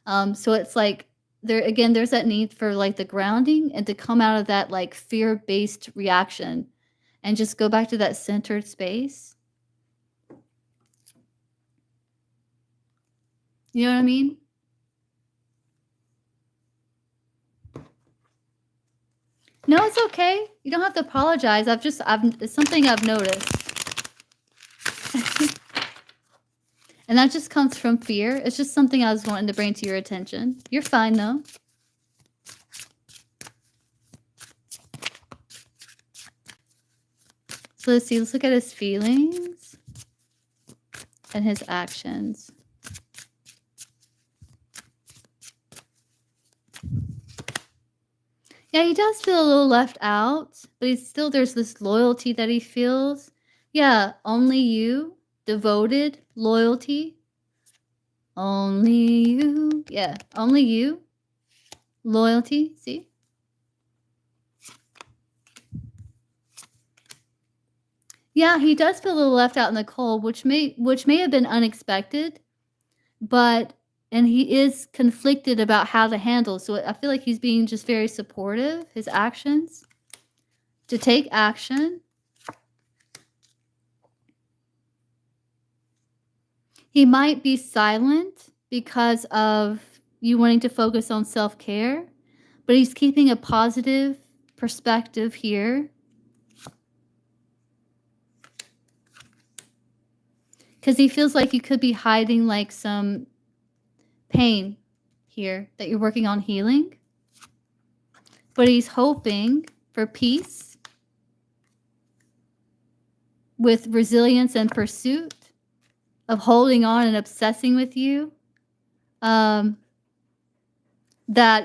So it's like there again, there's that need for like the grounding and to come out of that like fear-based reaction and just go back to that centered space. You know what I mean? No, it's okay. You don't have to apologize. It's something I've noticed. And that just comes from fear. It's just something I was wanting to bring to your attention. You're fine though. So let's see, let's look at his feelings and his actions. Yeah, he does feel a little left out, but there's this loyalty that he feels. Yeah, only you, devoted, loyalty. Only you. Yeah, only you. Loyalty, see? Yeah, he does feel a little left out in the cold, which may have been unexpected, and he is conflicted about how to handle. So I feel like he's being just very supportive, his actions, to take action. He might be silent because of you wanting to focus on self-care, but he's keeping a positive perspective here. Because he feels like you could be hiding like some pain here that you're working on healing. But he's hoping for peace with resilience and pursuit of holding on and obsessing with you. That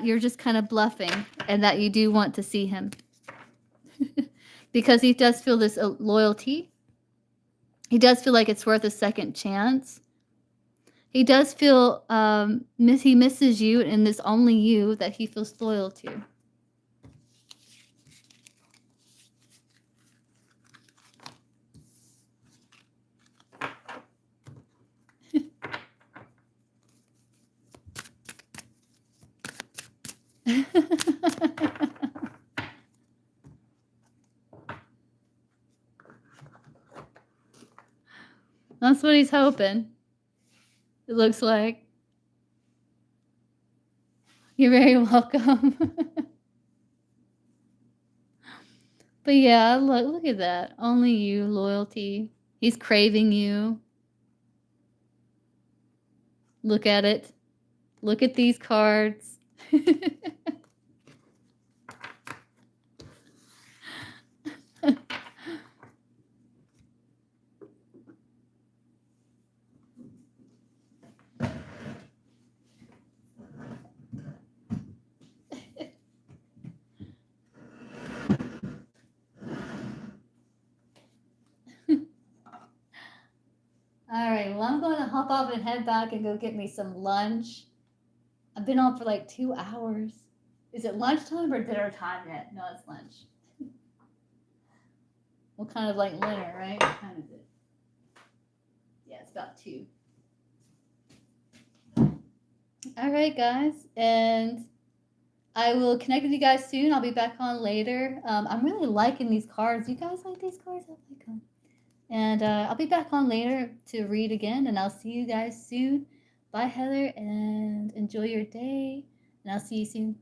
you're just kind of bluffing and that you do want to see him. Because he does feel this loyalty. He does feel like it's worth a second chance. He does feel he misses you, and it's only you that he feels loyal to. That's what he's hoping. It looks like. You're very welcome. But yeah, look at that. Only you, loyalty. He's craving you. Look at it. Look at these cards. All right, well, I'm going to hop off and head back and go get me some lunch. I've been on for like 2 hours. Is it lunchtime or dinner time yet? No, it's lunch. Well, kind of like dinner, right? What time is it? Yeah, it's about 2. All right, guys, and I will connect with you guys soon. I'll be back on later. I'm really liking these cards. You guys like these cards? I like them. And I'll be back on later to read again, and I'll see you guys soon. Bye, Heather, and enjoy your day, and I'll see you soon.